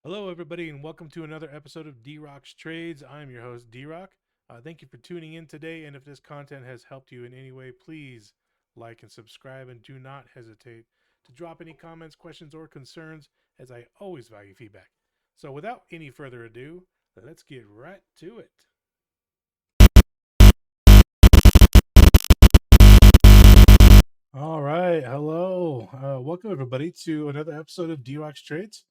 Hello, everybody, and welcome to another episode of D Rock's Trades. I'm your host, D Rock. Thank you for tuning in today. And if this content has helped you in any way, please like and subscribe. And do not hesitate to drop any comments, questions, or concerns, as I always value feedback. So, without any further ado, let's get right to it. All right. Hello. Welcome, everybody, to another episode of D Rock's Trades.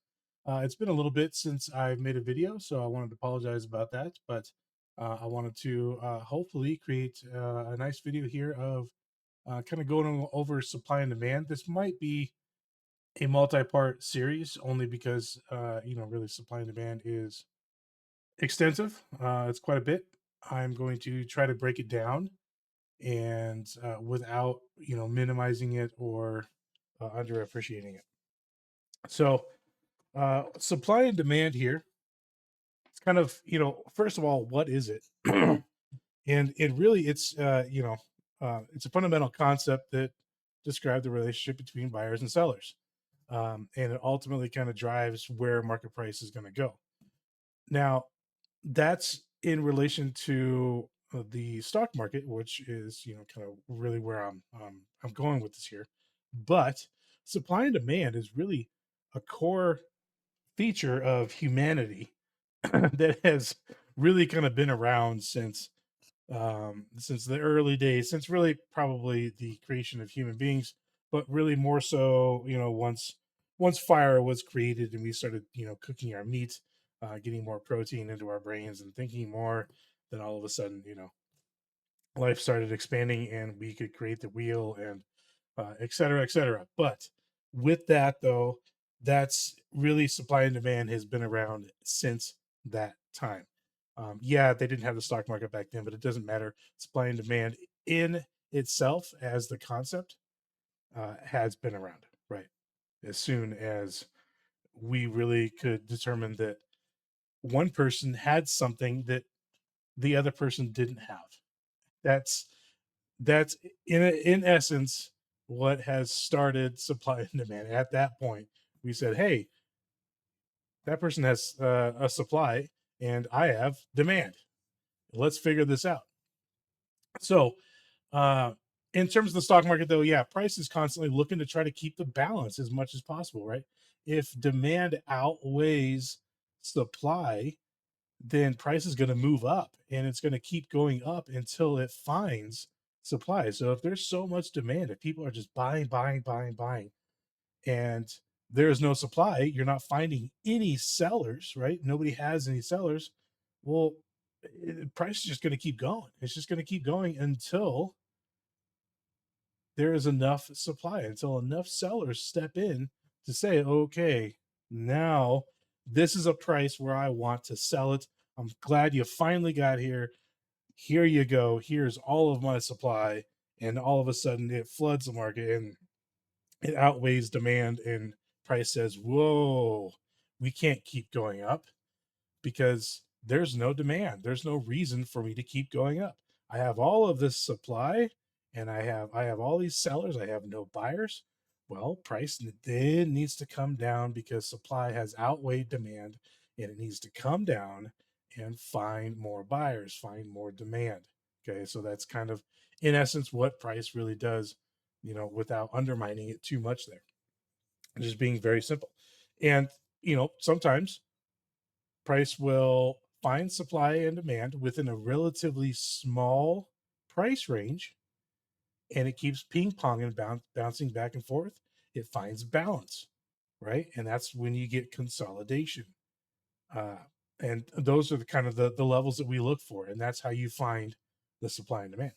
It's been a little bit since I've made a video, so I wanted to apologize about that. But I wanted to hopefully create a nice video here of kind of going over supply and demand. This might be a multi-part series only because really supply and demand is extensive. It's quite a bit. I'm going to try to break it down and without minimizing it or underappreciating it. So supply and demand here. It's kind of first of all, what is it? And it really it's a fundamental concept that describes the relationship between buyers and sellers, and it ultimately kind of drives where market price is going to go. Now, that's in relation to the stock market, which is kind of really where I'm going with this here. But supply and demand is really a core feature of humanity that has really kind of been around since the early days, since really probably the creation of human beings, but really more so, once fire was created and we started, cooking our meat, getting more protein into our brains and thinking more, then all of a sudden, life started expanding and we could create the wheel and et cetera, et cetera. But with that, though, that's really supply and demand has been around since that time. Yeah, they didn't have the stock market back then, but it doesn't matter. Supply and demand in itself as the concept has been around, right? As soon as we really could determine that one person had something that the other person didn't have. That's that's in essence what has started supply and demand. At that point, we said, "Hey, that person has a supply, and I have demand. Let's figure this out." So, uh, in terms of the stock market, though, yeah, price is constantly looking to try to keep the balance as much as possible, right? If demand outweighs supply, then price is going to move up and it's going to keep going up until it finds supply. So if there's so much demand, if people are just buying, buying, buying, buying, and there is no supply, you're not finding any sellers, right? Nobody has any sellers. Well, price is just going to keep going. It's just going to keep going until there is enough supply, until enough sellers step in to say, okay, now this is a price where I want to sell it. I'm glad you finally got here. Here you go. Here's all of my supply. And all of a sudden it floods the market and it outweighs demand. And price says, whoa, we can't keep going up because there's no demand. There's no reason for me to keep going up. I have all of this supply and I have all these sellers. I have no buyers. Well, price then needs to come down because supply has outweighed demand and it needs to come down and find more buyers, find more demand. Okay, so that's kind of in essence what price really does, without undermining it too much there. Just being very simple. And sometimes price will find supply and demand within a relatively small price range and it keeps ping pong and bouncing back and forth. It finds balance, right? And that's when you get consolidation. Uh, and those are the kind of the levels that we look for. And that's how you find the supply and demand.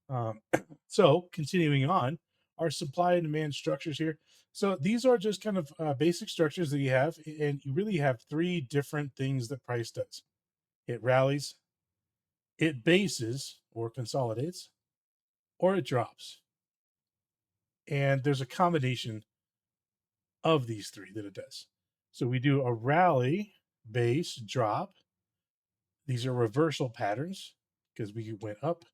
Um, so continuing on, our supply and demand structures here. So these are just kind of basic structures that you have, and you really have three different things that price does. It rallies, it bases or consolidates, or it drops. And there's a combination of these three that it does. So we do a rally, base, drop. These are reversal patterns because we went up,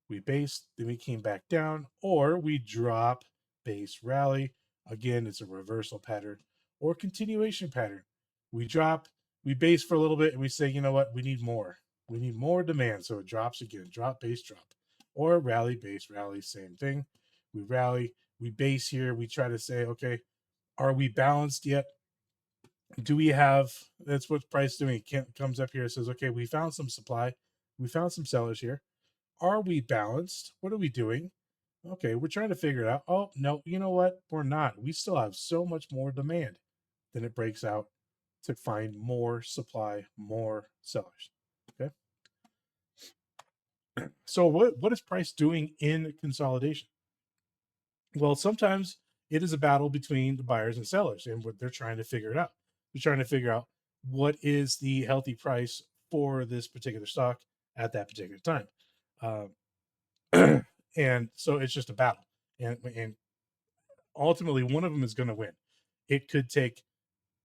we based, then we came back down, or we drop, base, rally. Again, it's a reversal pattern or continuation pattern. We drop, we base for a little bit, and we say, you know what, we need more. We need more demand. So it drops again, drop, base, drop. Or rally, base, rally, same thing. We rally, we base here. We try to say, okay, are we balanced yet? Do we have, that's what price doing? It comes up here, it says, okay, we found some supply, we found some sellers here. Are we balanced? What are we doing? Okay, we're trying to figure it out. Oh, no, you know what? We're not. We still have so much more demand. Then it breaks out to find more supply, more sellers. Okay. So what is price doing in consolidation? Well, sometimes it is a battle between the buyers and sellers, and what they're trying to figure it out. They're trying to figure out what is the healthy price for this particular stock at that particular time. And so it's just a battle. And ultimately one of them is going to win. It could take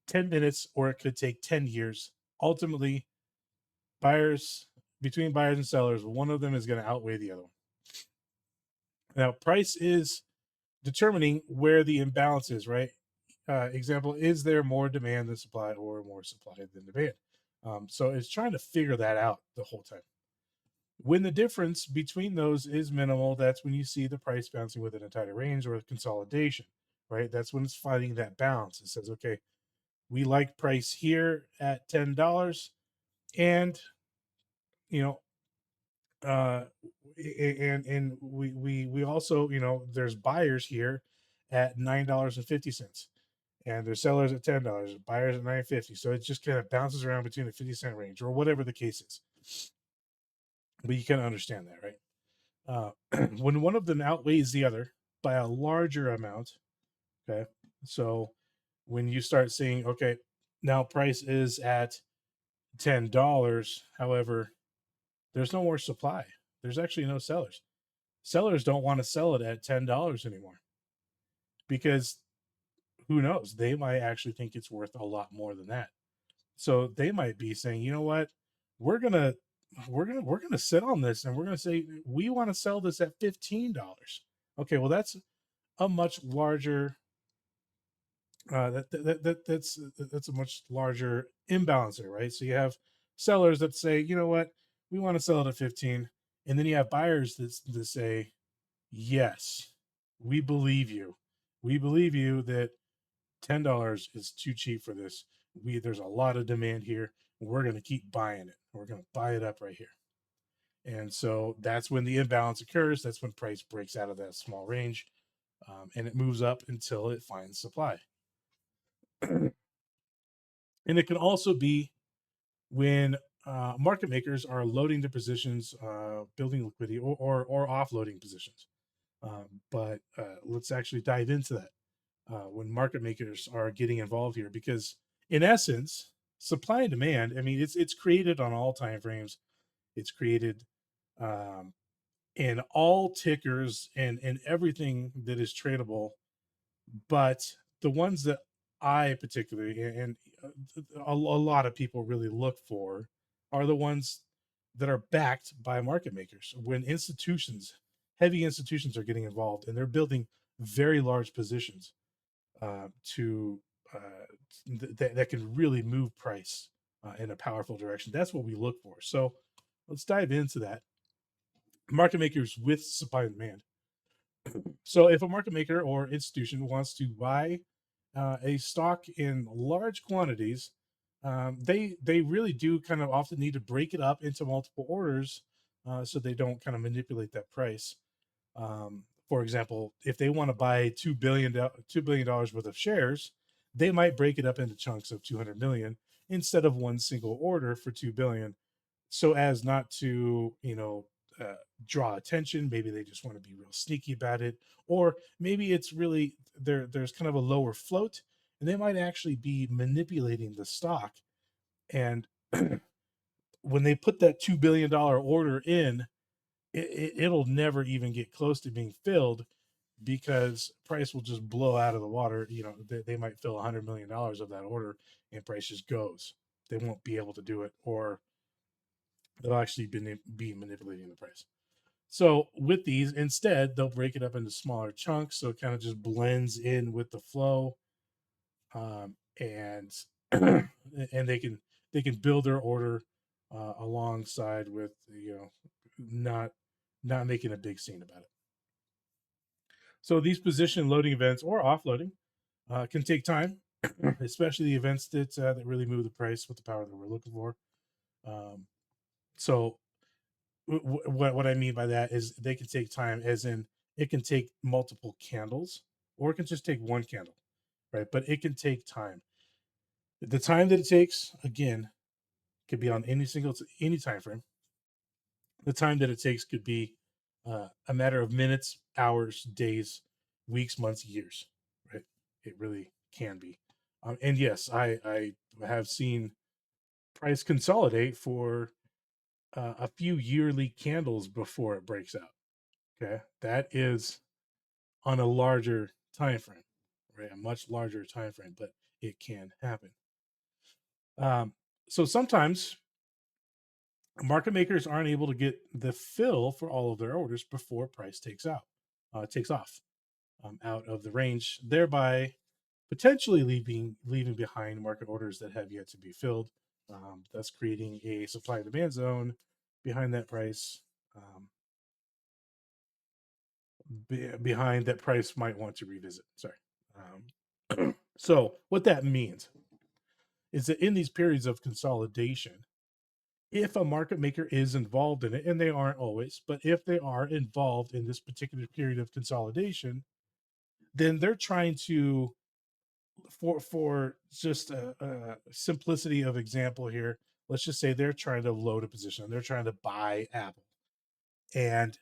10 minutes or it could take 10 years. Ultimately, buyers, between buyers and sellers, one of them is going to outweigh the other one. Now, price is determining where the imbalance is, right? Example, is there more demand than supply or more supply than demand? So it's trying to figure that out the whole time. When the difference between those is minimal, that's when you see the price bouncing within a tighter range or consolidation, right? That's when it's finding that balance. It says, okay, we like price here at $10, and you know, uh, and we also, you know, there's buyers here at $9.50, and there's sellers at $10, buyers at $9.50. So it just kind of bounces around between the 50-cent range or whatever the case is. But you can understand that, right? When one of them outweighs the other by a larger amount, okay, so when you start seeing, okay, now price is at $10, however, there's no more supply. There's actually no sellers. Sellers don't want to sell it at $10 anymore because who knows? They might actually think it's worth a lot more than that. So they might be saying, you know what, we're gonna we're gonna sit on this and we're gonna say we want to sell this at $15. Okay, well that's a much larger that's a much larger imbalancer, right? So you have sellers that say, you know what, we want to sell it at 15, and then you have buyers that say, yes, we believe you. We believe you that $10 is too cheap for this. There's a lot of demand here. We're going to keep buying it. We're going to buy it up right here. And so that's when the imbalance occurs. That's when price breaks out of that small range, and it moves up until it finds supply. And it can also be when market makers are loading the positions, building liquidity, or offloading positions. But let's actually dive into that when market makers are getting involved here, because in essence, supply and demand. I mean, it's created on all time frames. It's created um, in all tickers and everything that is tradable. But the ones that I particularly and a lot of people really look for are the ones that are backed by market makers. When institutions, heavy institutions, are getting involved and they're building very large positions to that can really move price in a powerful direction. That's what we look for. So let's dive into that. Market makers with supply and demand. So if a market maker or institution wants to buy a stock in large quantities, they really do kind of often need to break it up into multiple orders so they don't kind of manipulate that price. For example, if they want to buy $2 billion worth of shares, they might break it up into chunks of 200 million instead of one single order for 2 billion, so as not to, draw attention. Maybe they just want to be real sneaky about it, or maybe it's really there's kind of a lower float, and they might actually be manipulating the stock. And when they put that $2 billion order in, it'll never even get close to being filled because price will just blow out of the water. They might fill $100 million of that order and price just goes. They won't be able to do it, or they'll actually be manipulating the price. So with these, instead, they'll break it up into smaller chunks, so it kind of just blends in with the flow, and and they can build their order alongside with not not making a big scene about it. So these position loading events or offloading can take time, especially the events that really move the price with the power that we're looking for. Um, so what I mean by that is they can take time, as in it can take multiple candles, or it can just take one candle, right? But it can take time. The time that it takes, again, could be on any time frame. The time that it takes could be a matter of minutes, hours, days, weeks, months, years, right? It really can be. And yes, I have seen price consolidate for a few yearly candles before it breaks out. Okay, that is on a larger time frame, right? A much larger time frame, but it can happen. Um, so sometimes market makers aren't able to get the fill for all of their orders before price takes off out of the range, thereby potentially leaving behind market orders that have yet to be filled, thus creating a supply and demand zone behind that price. Behind that price might want to revisit. Sorry. So what that means is that in these periods of consolidation, if a market maker is involved in it, and they aren't always, but if they are involved in this particular period of consolidation, then they're trying to, for just a simplicity of example here, let's just say they're trying to load a position. They're trying to buy Apple, and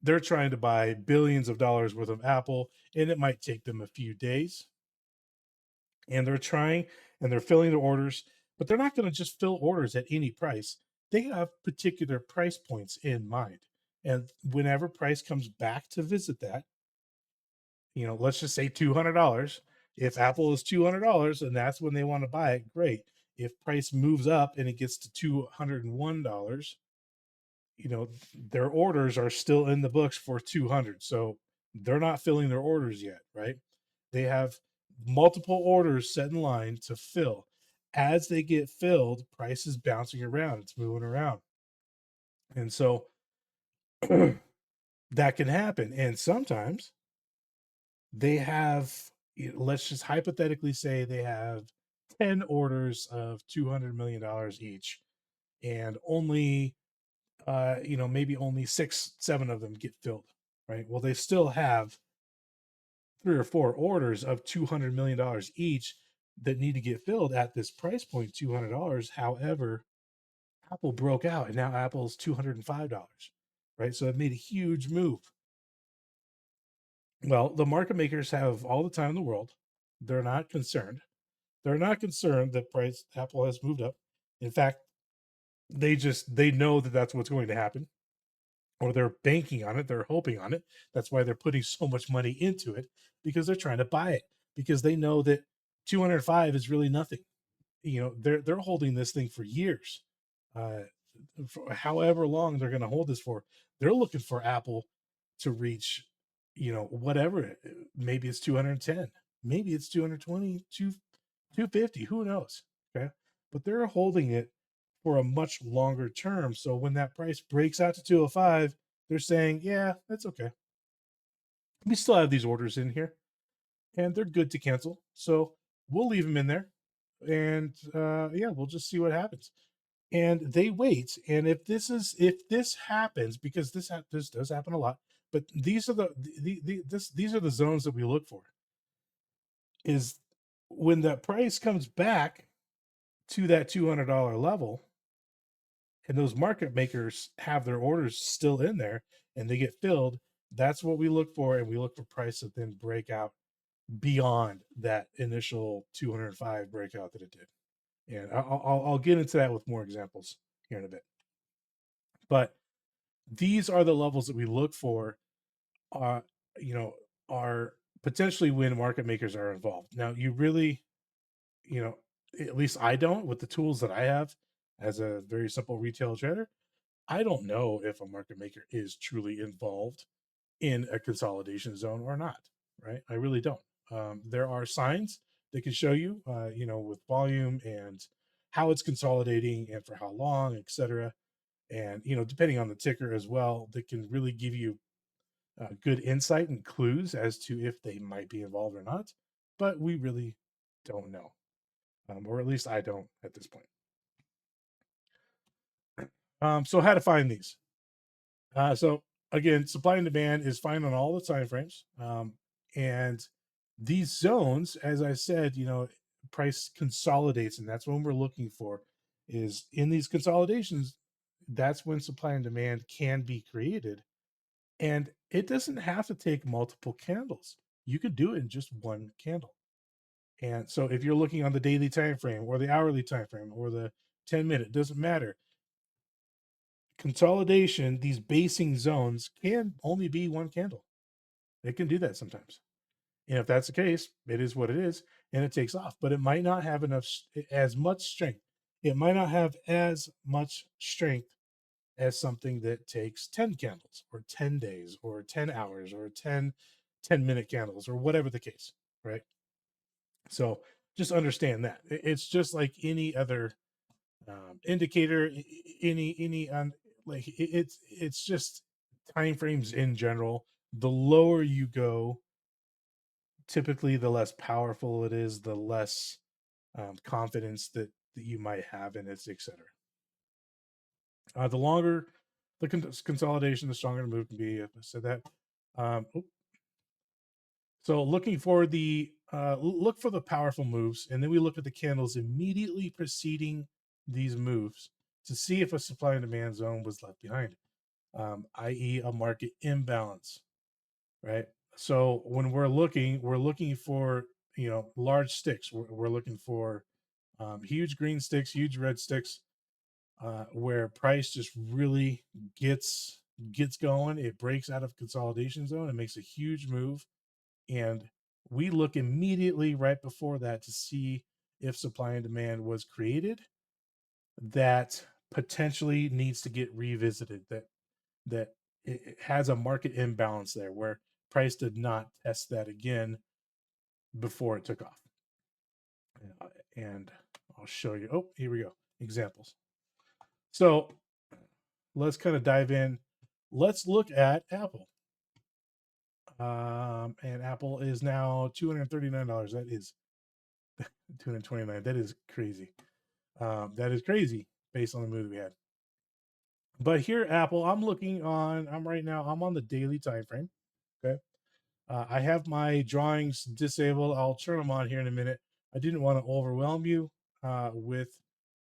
they're trying to buy billions of dollars worth of Apple, and it might take them a few days. And they're trying and they're filling their orders, but they're not going to just fill orders at any price. They have particular price points in mind. And whenever price comes back to visit that, let's just say $200. If Apple is $200 and that's when they want to buy it, great. If price moves up and it gets to $201, their orders are still in the books for 200. So they're not filling their orders yet, right? They have multiple orders set in line to fill. As they get filled, price is bouncing around, it's moving around. And so that can happen. And sometimes they have, let's just hypothetically say they have 10 orders of $200 million each, and only maybe only 6 7 of them get filled, right? Well, they still have 3 or 4 orders of $200 million each that need to get filled at this price point, $200. However, Apple broke out, and now Apple's $205, right? So it made a huge move. Well, the market makers have all the time in the world. They're not concerned. They're not concerned that price Apple has moved up. In fact, they know that that's what's going to happen, or they're banking on it, they're hoping on it. That's why they're putting so much money into it, because they're trying to buy it, because they know that 205 is really nothing. They're holding this thing for years. Uh, for however long they're going to hold this for, they're looking for Apple to reach, whatever. Maybe it's 210, maybe it's 220, 250, who knows? Okay. But they're holding it for a much longer term. So when that price breaks out to 205, they're saying, yeah, that's okay. We still have these orders in here and they're good to cancel. So we'll leave them in there. And yeah, we'll just see what happens. And they wait. And if this happens, because this does happen a lot, but these are these are the zones that we look for. Is when that price comes back to that $200 level, and those market makers have their orders still in there and they get filled, that's what we look for. And we look for price to then break out beyond that initial 205 breakout that it did. And I'll get into that with more examples here in a bit. But these are the levels that we look for, uh, you know, are potentially when market makers are involved. Now, you really, you know, at least I don't, with the tools that I have as a very simple retail trader, I don't know if a market maker is truly involved in a consolidation zone or not, right? I really don't. There are signs that can show you, with volume and how it's consolidating and for how long, et cetera. And, depending on the ticker as well, that can really give you good insight and clues as to if they might be involved or not. But we really don't know, or at least I don't at this point. So, how to find these? So again, supply and demand is fine on all the time frames. And these zones, as I said, price consolidates, and that's when we're looking for is in these consolidations. That's when supply and demand can be created, and it doesn't have to take multiple candles. You could do it in just one candle. And so, if you're looking on the daily time frame or the hourly time frame or the 10-minute, doesn't matter, consolidation, these basing zones can only be one candle. It can do that sometimes. And if that's the case, it is what it is and it takes off, but it might not have as much strength. It might not have as much strength as something that takes 10 candles or 10 days or 10 hours or 10-minute candles or whatever the case, right? So just understand that it's just like any other indicator, any like it's just time frames in general. The lower you go, typically the less powerful it is, the less confidence that you might have in it, etc. The longer the consolidation, the stronger the move can be. If I said that. So looking for the look for the powerful moves, and then we look at the candles immediately preceding these moves to see if a supply and demand zone was left behind, i.e., a market imbalance, right? So when we're looking for large sticks. We're looking for huge green sticks, huge red sticks, where price just really gets going. It breaks out of consolidation zone and makes a huge move, and we look immediately right before that to see if supply and demand was created that potentially needs to get revisited, that it has a market imbalance there where price did not test that again before it took off. And I'll show you. Oh, here we go. Examples. So let's kind of dive in. Let's look at Apple. And Apple is now $239. That is 229. That is crazy. That is crazy based on the move we had. But here, Apple, I'm right now, I'm on the daily time frame. Okay. I have my drawings disabled. I'll turn them on here in a minute. I didn't want to overwhelm you with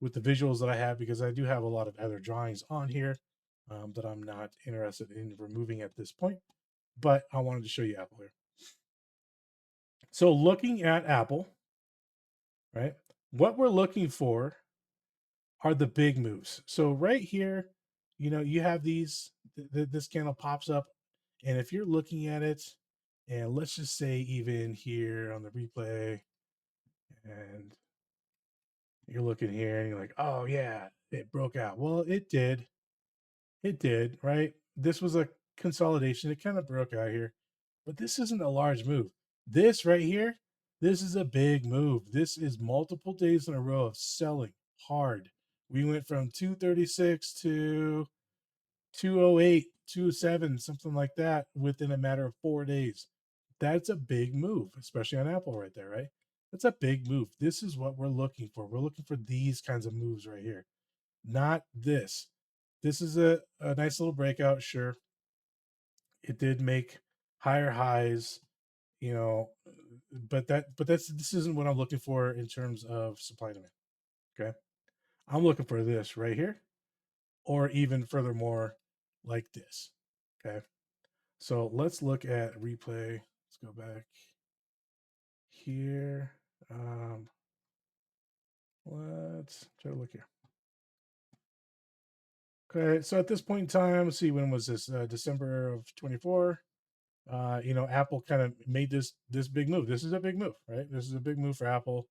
the visuals that I have because I do have a lot of other drawings on here that I'm not interested in removing at this point. But I wanted to show you Apple here. So looking at Apple, right? What we're looking for are the big moves. So right here, you have this candle pops up, and if you're looking at it, and let's just say even here on the replay, and you're looking here and you're like, oh yeah, it broke out. Well, it did, right? This was a consolidation. It kind of broke out here, but this isn't a large move. This right here, this is a big move. This is multiple days in a row of selling hard. We went from 236 to 208, 207, something like that within a matter of 4 days. That's a big move, especially on Apple right there, right? That's a big move. This is what we're looking for. We're looking for these kinds of moves right here, not this. This is a nice little breakout, sure. It did make higher highs, you know, but this isn't what I'm looking for in terms of supply and demand. Okay. I'm looking for this right here, or even furthermore, like this. Okay. So let's look at replay. Let's go back here. Let's try to look here. Okay, so at this point in time, let's see, when was this? December of 24. Apple kind of made this big move. This is a big move, right? This is a big move for Apple,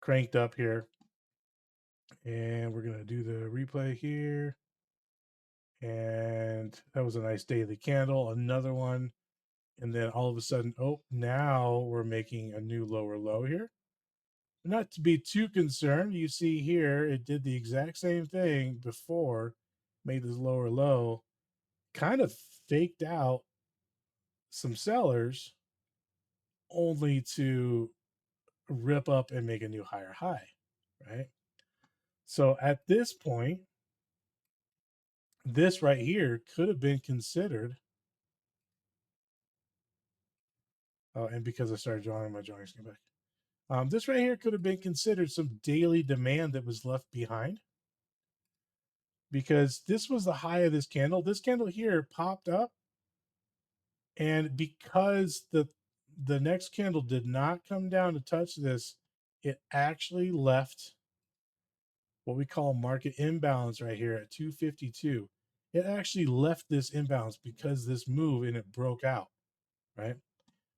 cranked up here. And we're gonna do the replay here. And that was a nice daily candle. Another one. And then all of a sudden, oh, now we're making a new lower low here. Not to be too concerned, you see here, it did the exact same thing before, made this lower low, kind of faked out some sellers only to rip up and make a new higher high, right? So at this point, this right here could have been considered. Oh, and because I started drawing, my drawings came back. This right here could have been considered some daily demand that was left behind, because this was the high of this candle. This candle here popped up, and because the next candle did not come down to touch this, it actually left what we call market imbalance right here at 252. It actually left this imbalance because this move and it broke out, right?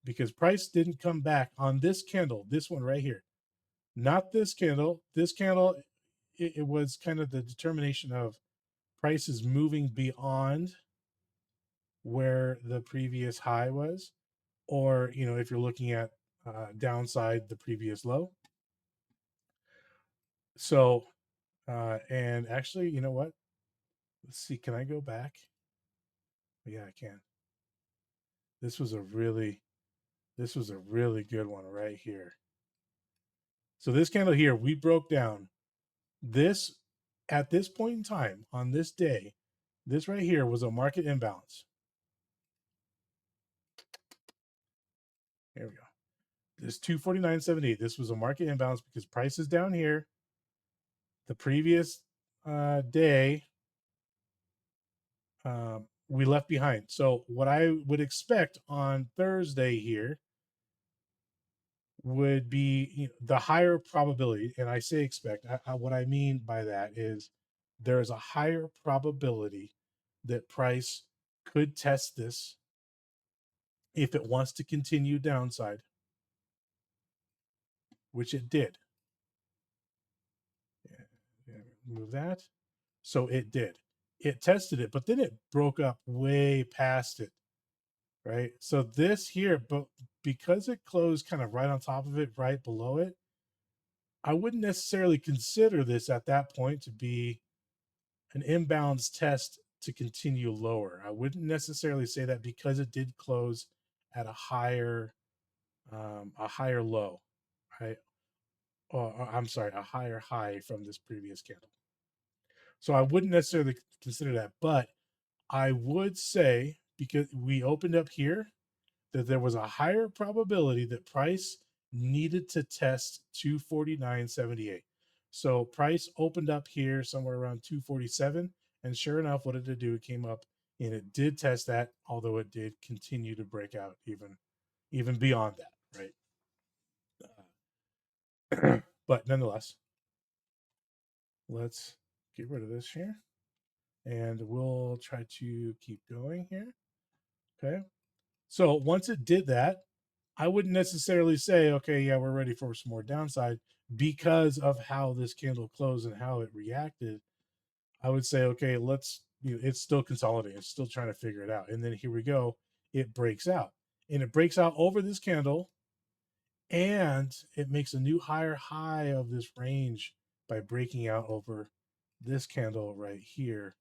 Because price didn't come back on this candle, this one right here. Not this candle. This candle, it was kind of the determination of prices moving beyond where the previous high was, or if you're looking at downside the previous low. So and actually, you know what, let's see, can I go back? Yeah, I can. This was a really good one right here. So this candle here, we broke down this at this point in time on this day. This right here was a market imbalance. There we go. This 249.78. This was a market imbalance because price is down here. The previous day, we left behind. So what I would expect on Thursday here would be the higher probability. And I say expect. What I mean by that is there is a higher probability that price could test this if it wants to continue downside, which it did. Move that. So it did. It tested it, but then it broke up way past it, right? So this here, but because it closed kind of right on top of it, right below it, I wouldn't necessarily consider this at that point to be an imbalance test to continue lower. I wouldn't necessarily say that because it did close at a higher low, right? Or I'm sorry, a higher high from this previous candle. So I wouldn't necessarily consider that, but I would say, because we opened up here, that there was a higher probability that price needed to test 249.78. So price opened up here somewhere around 247, and sure enough, what did it do? It came up and it did test that, although it did continue to break out even beyond that, right? But nonetheless, let's get rid of this here, and we'll try to keep going here. Okay. So once it did that, I wouldn't necessarily say, okay, yeah, we're ready for some more downside because of how this candle closed and how it reacted. I would say, okay, it's still consolidating. It's still trying to figure it out. And then here we go. It breaks out, and it breaks out over this candle, and it makes a new higher high of this range by breaking out over this candle right here,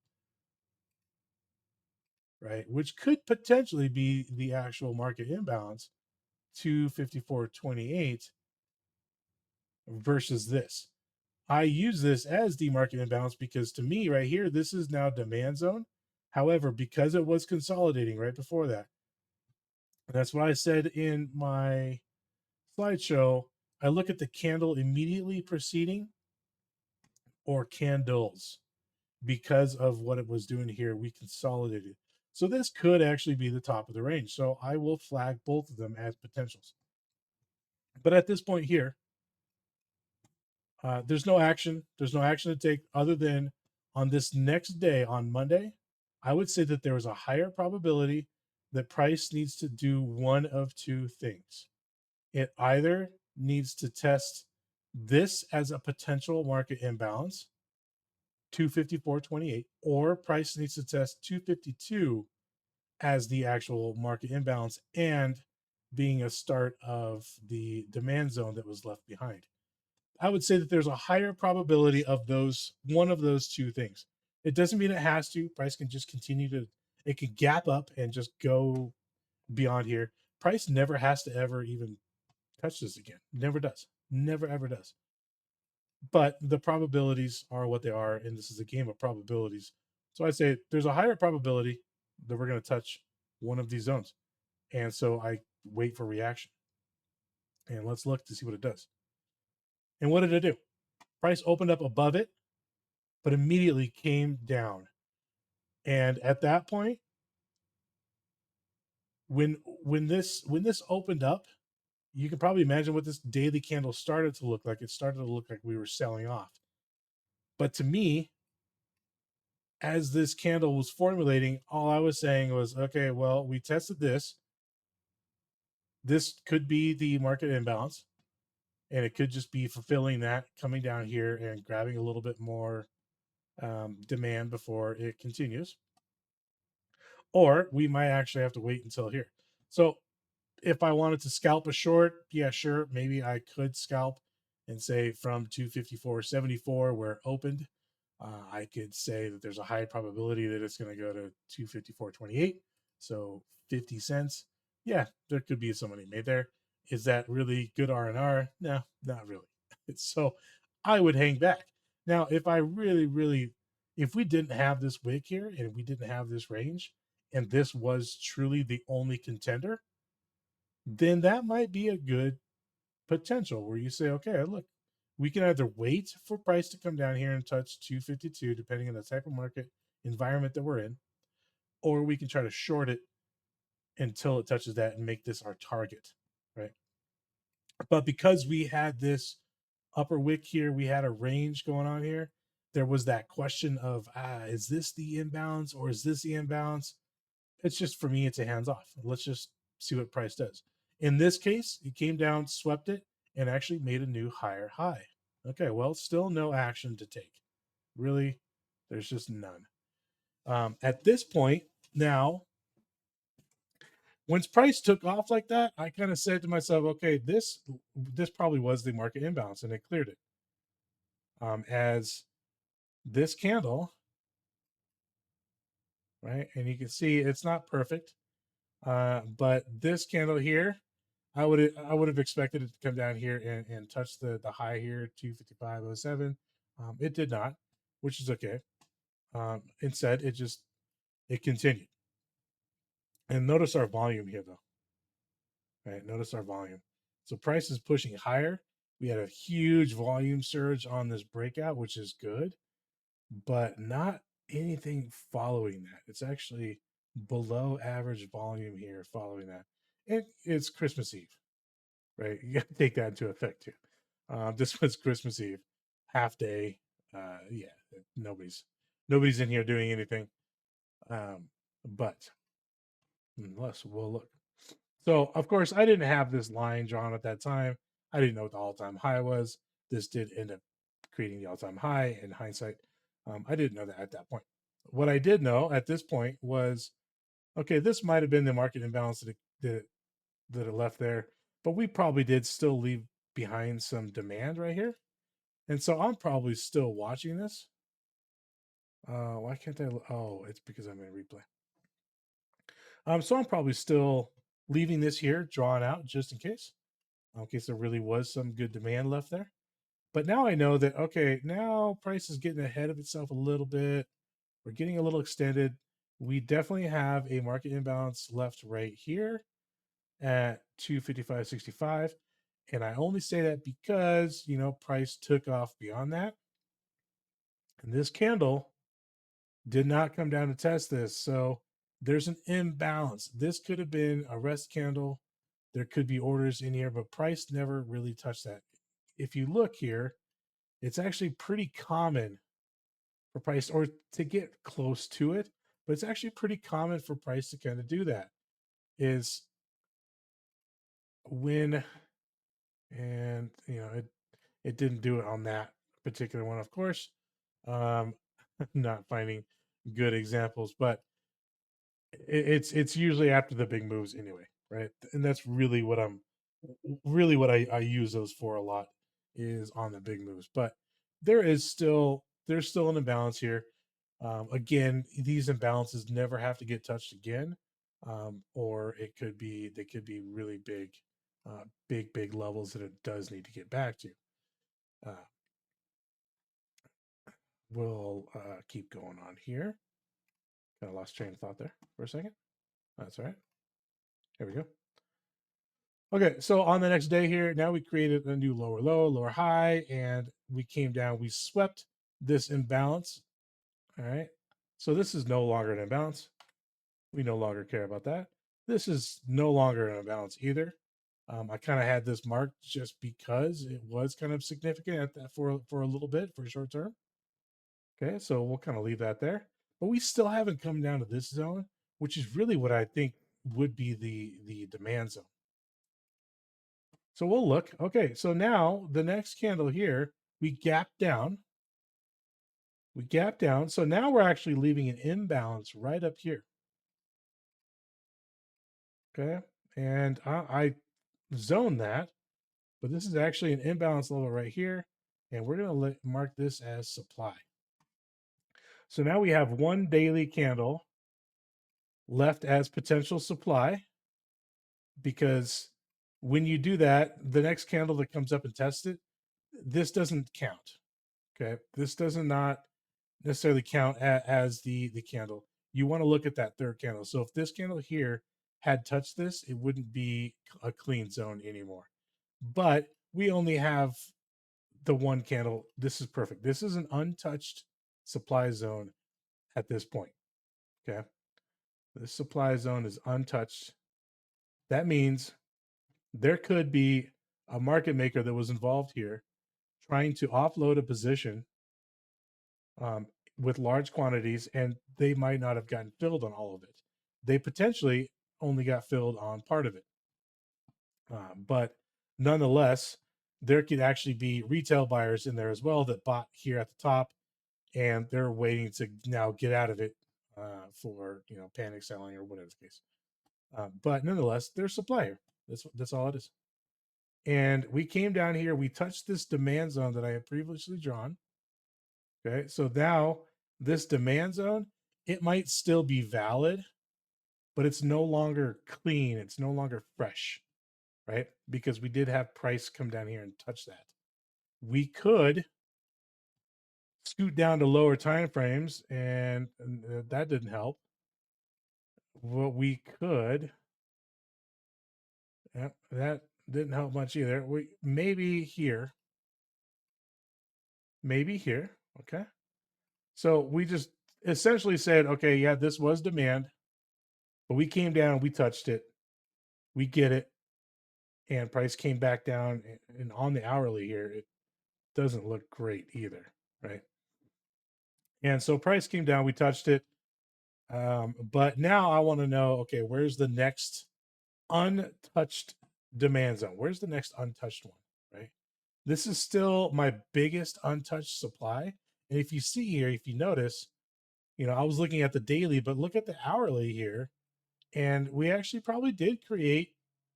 right? Which could potentially be the actual market imbalance, 254.28 versus this. I use this as the market imbalance because to me, right here, this is now demand zone. However, because it was consolidating right before that, and that's what I said in my slideshow, I look at the candle immediately preceding or candles. Because of what it was doing here, we consolidated. So this could actually be the top of the range. So I will flag both of them as potentials. But at this point here, there's no action. There's no action to take other than on this next day, on Monday, I would say that there is a higher probability that price needs to do one of two things. It either needs to test this as a potential market imbalance, 254.28, or price needs to test 252 as the actual market imbalance and being a start of the demand zone that was left behind. I would say that there's a higher probability of those, one of those two things. It doesn't mean it has to. Price can just continue to, it can gap up and just go beyond here. Price never has to ever even touch this again. Never does. Never ever does. But the probabilities are what they are, and this is a game of probabilities. So I'd say there's a higher probability that we're going to touch one of these zones. And so I wait for reaction. And let's look to see what it does. And what did it do? Price opened up above it, but immediately came down. And at that point, when this opened up, you can probably imagine what this daily candle started to look like. It started to look like we were selling off. But to me, as this candle was formulating, all I was saying was, okay, well, we tested this. This could be the market imbalance, and it could just be fulfilling that, coming down here and grabbing a little bit more demand before it continues. Or we might actually have to wait until here. So if I wanted to scalp a short, yeah, sure, maybe I could scalp and say from 254.74 where it opened, I could say that there's a high probability that it's going to go to 254.28, so 50 cents. Yeah, there could be some money made there. Is that really good R&R? No, not really. So I would hang back. Now, if I really, really, if we didn't have this wick here and we didn't have this range, and this was truly the only contender, then that might be a good potential where you say, okay, look, we can either wait for price to come down here and touch 252, depending on the type of market environment that we're in, or we can try to short it until it touches that and make this our target, right? But because we had this upper wick here, we had a range going on here. There was that question of, is this the imbalance or is this the imbalance? It's just, for me, it's a hands off. Let's just see what price does. In this case, it came down, swept it, and actually made a new higher high. Okay, well, still no action to take. Really, there's just none. At this point, now, once price took off like that, I kind of said to myself, okay, this probably was the market imbalance, and it cleared it. As this candle, right, and you can see it's not perfect, but this candle here, I would have expected it to come down here and touch the high here, 255.07. It did not, which is okay. Instead, it continued. And notice our volume here, though. Right, notice our volume. So price is pushing higher. We had a huge volume surge on this breakout, which is good, but not anything following that. It's actually below average volume here following that. It's Christmas Eve, right? You got to take that into effect too. This was Christmas Eve, half day. Yeah, nobody's in here doing anything. But unless we'll look. So of course I didn't have this line drawn at that time. I didn't know what the all-time high was. This did end up creating the all-time high in hindsight. I didn't know that at that point. What I did know at this point was, okay, this might have been the market imbalance that it left there, but we probably did still leave behind some demand right here. And so I'm probably still watching this. Why can't I? Oh, it's because I'm in replay. So I'm probably still leaving this here drawn out just in case there really was some good demand left there. But now I know that, okay, now price is getting ahead of itself a little bit. We're getting a little extended. We definitely have a market imbalance left right here at 255.65. And I only say that because, price took off beyond that. And this candle did not come down to test this. So there's an imbalance. This could have been a rest candle. There could be orders in here, but price never really touched that. If you look here, it's actually pretty common for price or to get close to it, but it's actually pretty common for price to kind of do that. Is when, and it didn't do it on that particular one, of course. not finding good examples, but it's usually after the big moves anyway, right? And that's really what I use those for a lot, is on the big moves. But there's still an imbalance here. Again, these imbalances never have to get touched again, or they could be really big levels that it does need to get back to. Uh, we'll keep going on here. Kind of lost train of thought there for a second. That's all right. Here we go. Okay, so on the next day here, now we created a new lower low, lower high, and we came down. We swept this imbalance. All right. So this is no longer an imbalance. We no longer care about that. This is no longer an imbalance either. I kind of had this marked just because it was kind of significant at that for a little bit, for short term. Okay, so we'll kind of leave that there. But we still haven't come down to this zone, which is really what I think would be the demand zone. So we'll look. Okay, so now the next candle here, we gap down. We gap down. So now we're actually leaving an imbalance right up here. Okay, and I zone that, but this is actually an imbalance level right here, and we're going to mark this as supply. So now we have one daily candle left as potential supply, because when you do that, the next candle that comes up and tests it, this doesn't count. Okay, this does not necessarily count as the candle. You want to look at that third candle. So if this candle here had touched this, it wouldn't be a clean zone anymore. But we only have the one candle. This is perfect. This is an untouched supply zone at this point. Okay, this supply zone is untouched. That means there could be a market maker that was involved here trying to offload a position, um, with large quantities, and they might not have gotten filled on all of it. They potentially only got filled on part of it. But nonetheless, there could actually be retail buyers in there as well that bought here at the top, and they're waiting to now get out of it, for panic selling or whatever the case. But nonetheless, they're supplier. That's all it is. And we came down here. We touched this demand zone that I had previously drawn. Okay, so now this demand zone, it might still be valid, but it's no longer clean. It's no longer fresh, right? Because we did have price come down here and touch that. We could scoot down to lower time frames, and that didn't help. What we could, yeah, that didn't help much either. We maybe here, okay. So we just essentially said, okay, yeah, this was demand, but we came down, we touched it, we get it, and price came back down. And on the hourly here, it doesn't look great either, right? And so price came down, we touched it. But now I want to know, okay, where's the next untouched demand zone? Where's the next untouched one, right? This is still my biggest untouched supply. And if you see here, if you notice, I was looking at the daily, but look at the hourly here. And we actually probably did create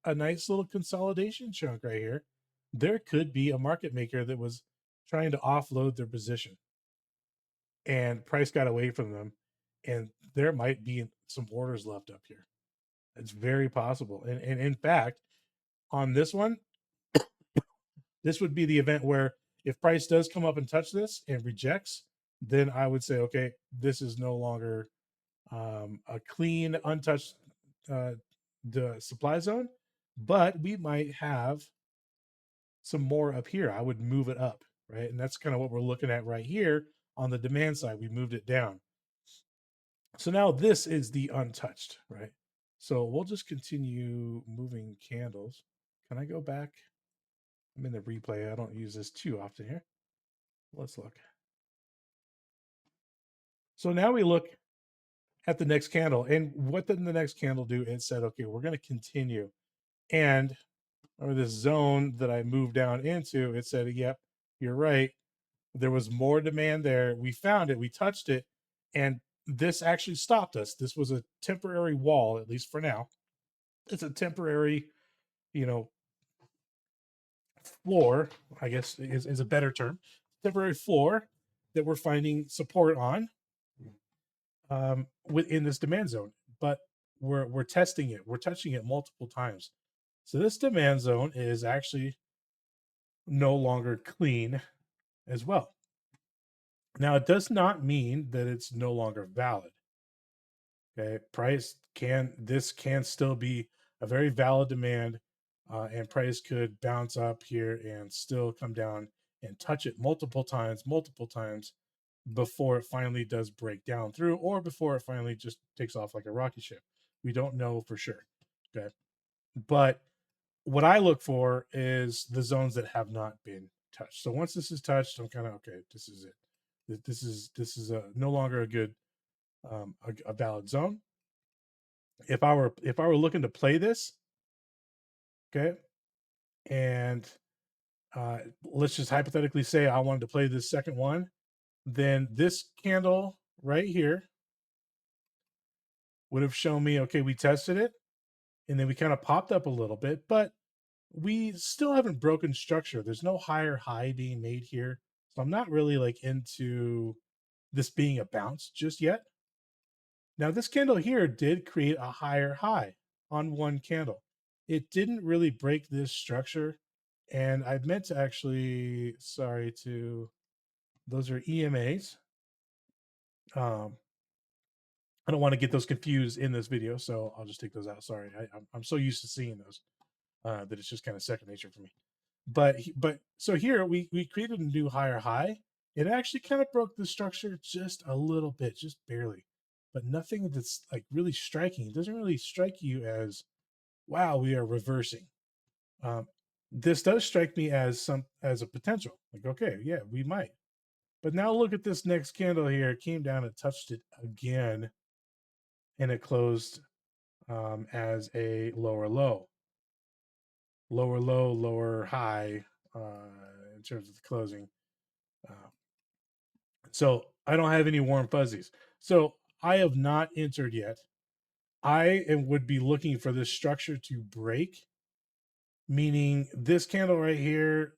a nice little consolidation chunk right here. There could be a market maker that was trying to offload their position, and price got away from them, and there might be some orders left up here. It's very possible. And in fact, on this one, this would be the event where if price does come up and touch this and rejects, then I would say, okay, this is no longer, a clean, untouched, uh, the supply zone, but we might have some more up here. I would move it up, right? And that's kind of what we're looking at right here on the demand side. We moved it down. So now this is the untouched, right? So we'll just continue moving candles. Can I go back? I'm in the replay. I don't use this too often here. Let's look. So now we look at the next candle. And what did the next candle do? It said, okay, we're going to continue. And or this zone that I moved down into, it said, yep, you're right. There was more demand there. We found it, we touched it, and this actually stopped us. This was a temporary wall, at least for now. It's a temporary, you know, floor, I guess is a better term. Temporary floor that we're finding support on within this demand zone. But we're testing it. We're touching it multiple times. So this demand zone is actually no longer clean as well. Now, it does not mean that it's no longer valid. Okay, this can still be a very valid demand, and price could bounce up here and still come down and touch it multiple times before it finally does break down through, or before it finally just takes off like a rocket ship. We don't know for sure. Okay, but what I look for is the zones that have not been touched. So once this is touched, I'm kind of okay. This is it. This is no longer a good a valid zone. If I were looking to play this, okay, and let's just hypothetically say I wanted to play this second one, then this candle right here would have shown me, okay, we tested it, and then we kind of popped up a little bit, but we still haven't broken structure. There's no higher high being made here. So I'm not really like into this being a bounce just yet. Now, this candle here did create a higher high on one candle. It didn't really break this structure. And I meant to actually, sorry, to those are EMAs. I don't want to get those confused in this video, so I'll just take those out. Sorry, I'm so used to seeing those that it's just kind of second nature for me. But so here we created a new higher high. It actually kind of broke the structure just a little bit, just barely, but nothing that's like really striking. It doesn't really strike you as, wow, we are reversing. Um, this does strike me as a potential. Like, okay, yeah, we might. But now look at this next candle here. It came down and touched it again, and it closed as a lower low, lower low, lower high in terms of the closing. Uh, so I don't have any warm fuzzies. So I have not entered yet. Would be looking for this structure to break, meaning this candle right here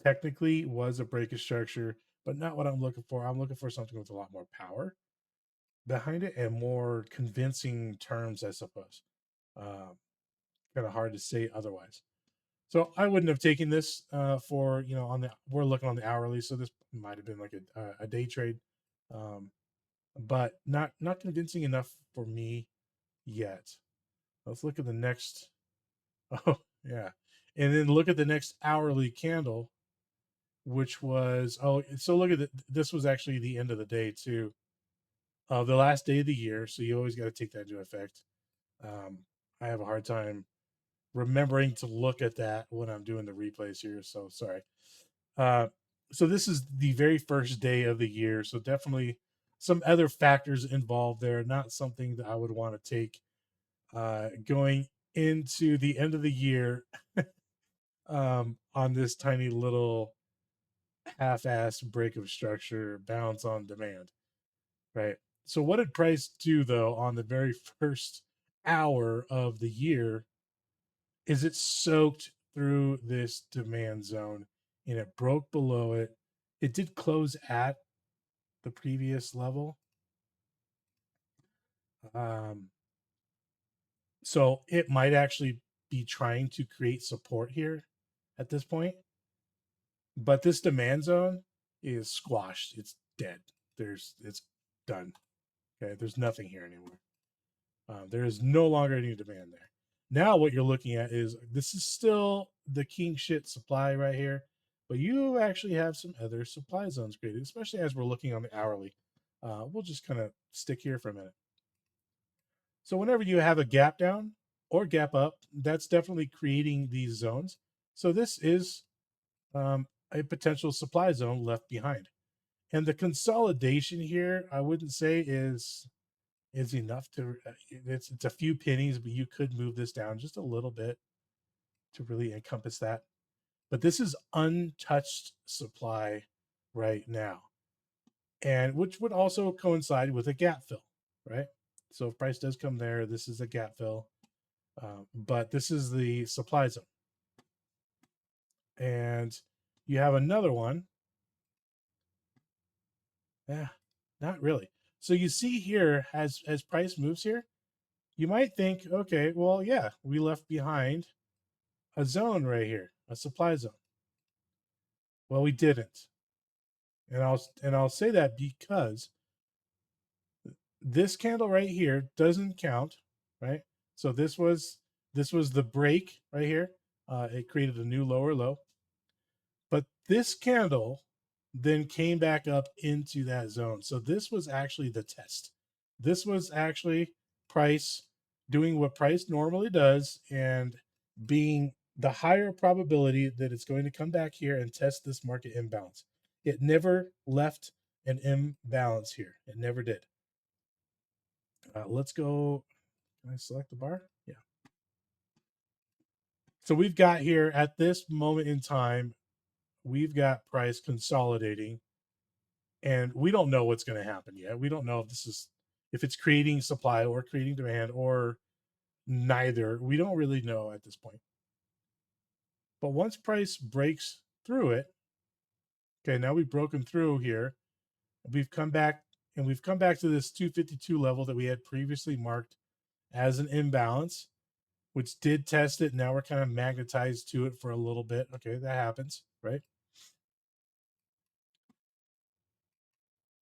technically was a breakage structure, but not what I'm looking for. I'm looking for something with a lot more power behind it and more convincing terms, I suppose. Kind of hard to say otherwise. So I wouldn't have taken this for on the we're looking on the hourly, so this might have been like a day trade, um, but not convincing enough for me yet. Let's look at the next. Oh yeah, and then look at the next hourly candle, which was so look at this was actually the end of the day too, the last day of the year. So you always got to take that into effect. Um, I have a hard time remembering to look at that when I'm doing the replays here. So sorry. Uh, so this is the very first day of the year. So definitely some other factors involved there. Not something that I would want to take going into the end of the year on this tiny little half-ass break of structure bounce on demand, right? So what did price do though on the very first hour of the year? Is it soaked through this demand zone and it broke below it. It did close at the previous level. Um, so it might actually be trying to create support here at this point. But this demand zone is squashed. It's dead. It's done. Okay. There's nothing here anymore. There is no longer any demand there. Now what you're looking at is this is still the king shit supply right here, but you actually have some other supply zones created, especially as we're looking on the hourly. We'll just kind of stick here for a minute. So whenever you have a gap down or gap up, that's definitely creating these zones. So this is a potential supply zone left behind. And the consolidation here, I wouldn't say is enough to it's a few pennies, but you could move this down just a little bit to really encompass that. But this is untouched supply right now, and which would also coincide with a gap fill, right? So if price does come there, this is a gap fill, but this is the supply zone, and you have another one. Yeah, not really. So you see here, as price moves here, you might think, okay, well, yeah, we left behind a zone right here, a supply zone. Well, we didn't, and I'll say that because this candle right here doesn't count, right? So this was the break right here. It created a new lower low, but this candle then came back up into that zone. So this was actually the test. This was actually price doing what price normally does and being the higher probability that it's going to come back here and test this market imbalance. It never left an imbalance here. It never did. Let's go. Can I select the bar? Yeah. So we've got here at this moment in time, we've got price consolidating, and we don't know what's going to happen yet. We don't know if it's creating supply or creating demand or neither. We don't really know at this point. But once price breaks through it, okay, now we've broken through here. We've come back and we've come back to this 252 level that we had previously marked as an imbalance, which did test it. Now we're kind of magnetized to it for a little bit. Okay, that happens, right?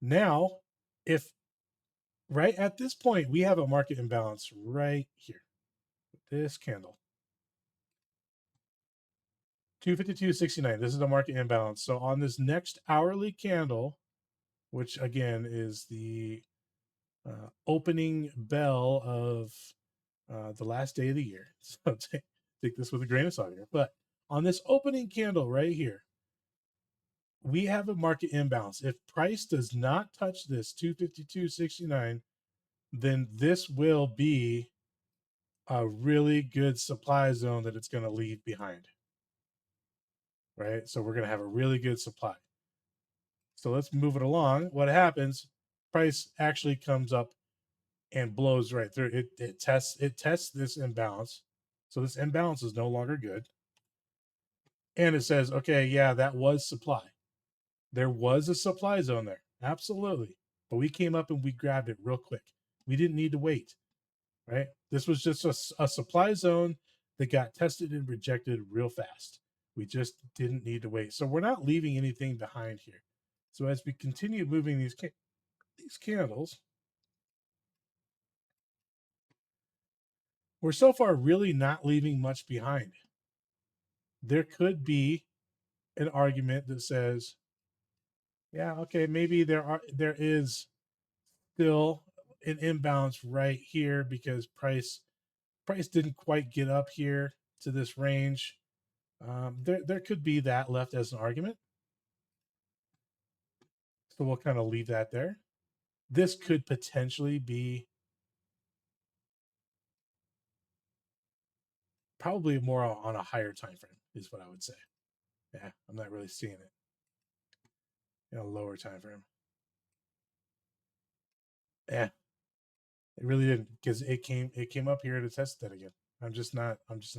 Now, if right at this point we have a market imbalance right here, this candle, 252.69. This is the market imbalance. So on this next hourly candle, which again is the opening bell of the last day of the year. So take this with a grain of salt here. But on this opening candle right here, we have a market imbalance. If price does not touch this 252.69, then this will be a really good supply zone that it's going to leave behind. Right? So we're going to have a really good supply. So let's move it along. What happens? Price actually comes up and blows right through. It tests this imbalance. So this imbalance is no longer good. And it says, okay, yeah, that was supply. There was a supply zone there. Absolutely. But we came up and we grabbed it real quick. We didn't need to wait, right? This was just a supply zone that got tested and rejected real fast. We just didn't need to wait. So we're not leaving anything behind here. So as we continue moving these candles, we're so far really not leaving much behind. There could be an argument that says, yeah, okay, maybe there is still an imbalance right here because price didn't quite get up here to this range. There could be that left as an argument. So we'll kind of leave that there. This could potentially be probably more on a higher time frame, is what I would say. Yeah, I'm not really seeing it in a lower time frame. Yeah, it really didn't because it came up here to test that again. I'm just not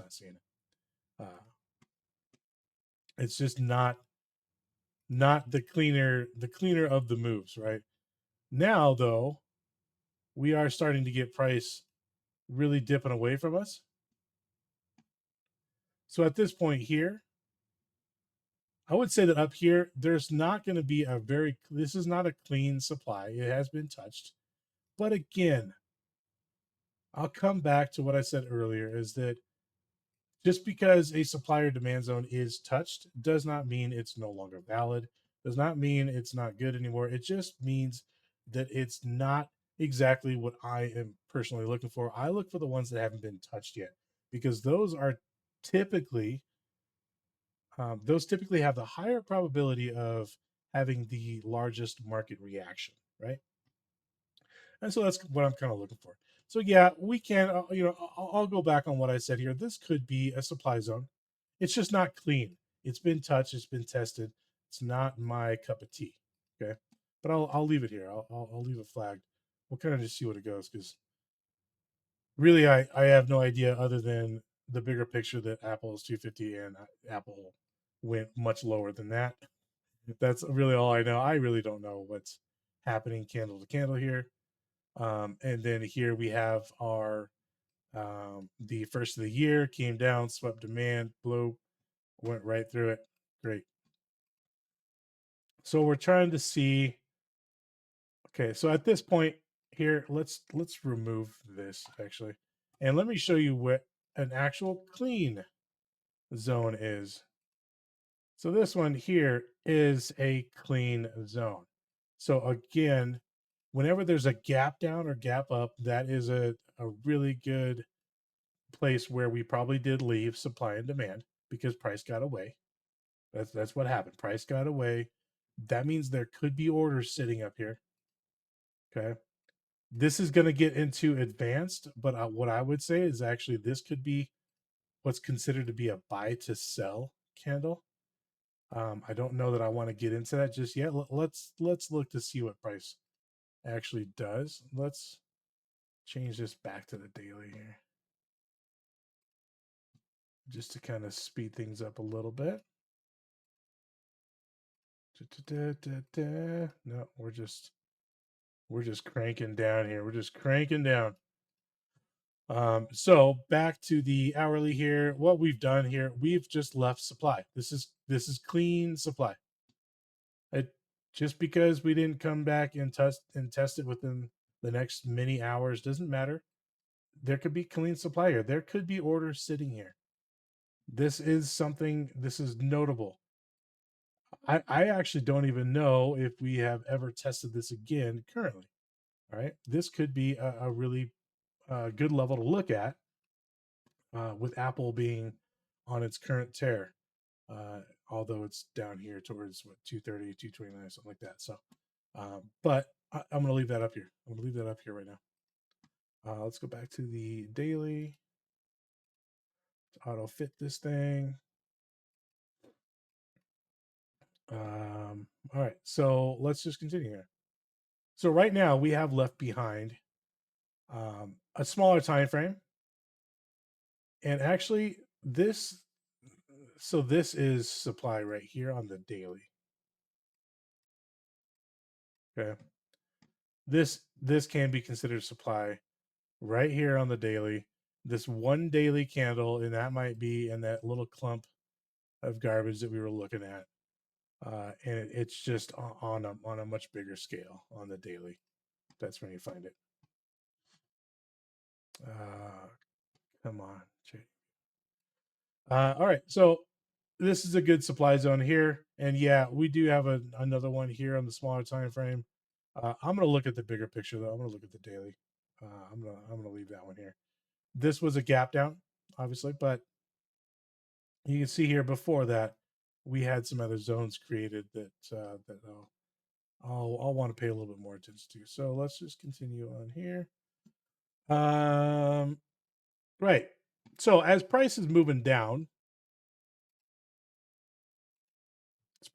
seeing it. It's just not the cleaner of the moves, right? Now though, we are starting to get price really dipping away from us. So at this point here, I would say that up here, there's not going to be this is not a clean supply. It has been touched. But again, I'll come back to what I said earlier is that just because a supplier demand zone is touched does not mean it's no longer valid, does not mean it's not good anymore. It just means that it's not exactly what I am personally looking for. I look for the ones that haven't been touched yet because typically those typically have the higher probability of having the largest market reaction, right? And so that's what I'm kind of looking for. So yeah, we can, I'll go back on what I said here. This could be a supply zone. It's just not clean. It's been touched. It's been tested. It's not my cup of tea. Okay, but I'll leave it here. I'll leave it flagged. We'll kind of just see what it goes because really I have no idea other than the bigger picture that Apple is 250 and Apple went much lower than that. That's really all I know. I really don't know what's happening candle to candle here. And then here we have our the first of the year came down, swept demand, blew, went right through it. Great. So we're trying to see. Okay, so at this point here, let's remove this actually, and let me show you what an actual clean zone is. So this one here is a clean zone. So again, whenever there's a gap down or gap up, that is a really good place where we probably did leave supply and demand because price got away. That's what happened. Price got away. That means there could be orders sitting up here. Okay. This is going to get into advanced, but what I would say is actually this could be what's considered to be a buy to sell candle. I don't know that I want to get into that just yet. Let's look to see what price actually does. Let's change this back to the daily here, just to kind of speed things up a little bit. No, we're just cranking down here. We're just cranking down. So back to the hourly here. What we've done here, we've just left supply. This is clean supply. It just because we didn't come back and test it within the next many hours doesn't matter. There could be clean supply here. There could be orders sitting here. This is something. This is notable. I actually don't even know if we have ever tested this again currently. All right, this could be a really good level to look at with Apple being on its current tear. Although it's down here towards what 230, 229, something like that. So, but I'm going to leave that up here. I'm going to leave that up here right now. Let's go back to the daily. Auto fit this thing. All right, so let's just continue here. So right now we have left behind a smaller time frame, and actually this. So this is supply right here on the daily. Okay, this can be considered supply right here on the daily. This one daily candle, and that might be in that little clump of garbage that we were looking at. And it's just on a much bigger scale on the daily. That's when you find it. Come on. All right. So this is a good supply zone here, and yeah, we do have another one here on the smaller time frame. I'm going to look at the bigger picture though. I'm going to look at the daily. I'm gonna leave that one here. This was a gap down, obviously, but you can see here before that we had some other zones created that I'll want to pay a little bit more attention to. So let's just continue on here. Right. So as price is moving down,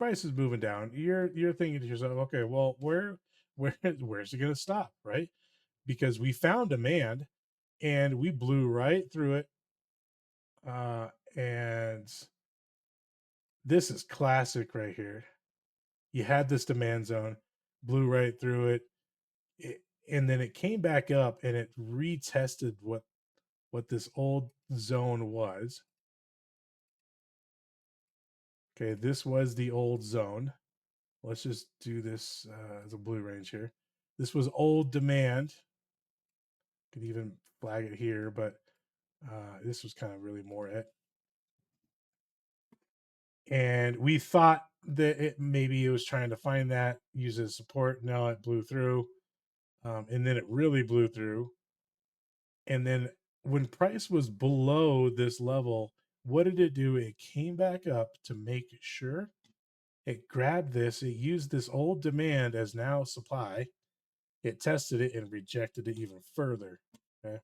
you're thinking to yourself, okay, well, where's it going to stop, right? Because we found demand and we blew right through it. And this is classic right here. You had this demand zone, blew right through it, and then it came back up and it retested what this old zone was. Okay, this was the old zone. Let's just do this as a blue range here. This was old demand. Could even flag it here, but this was kind of really more it. And we thought that maybe it was trying to find that, use it as support. No, it blew through. And then it really blew through. And then when price was below this level, what did it do? It came back up to make sure. It grabbed this, it used this old demand as now supply. It tested it and rejected it even further. Okay.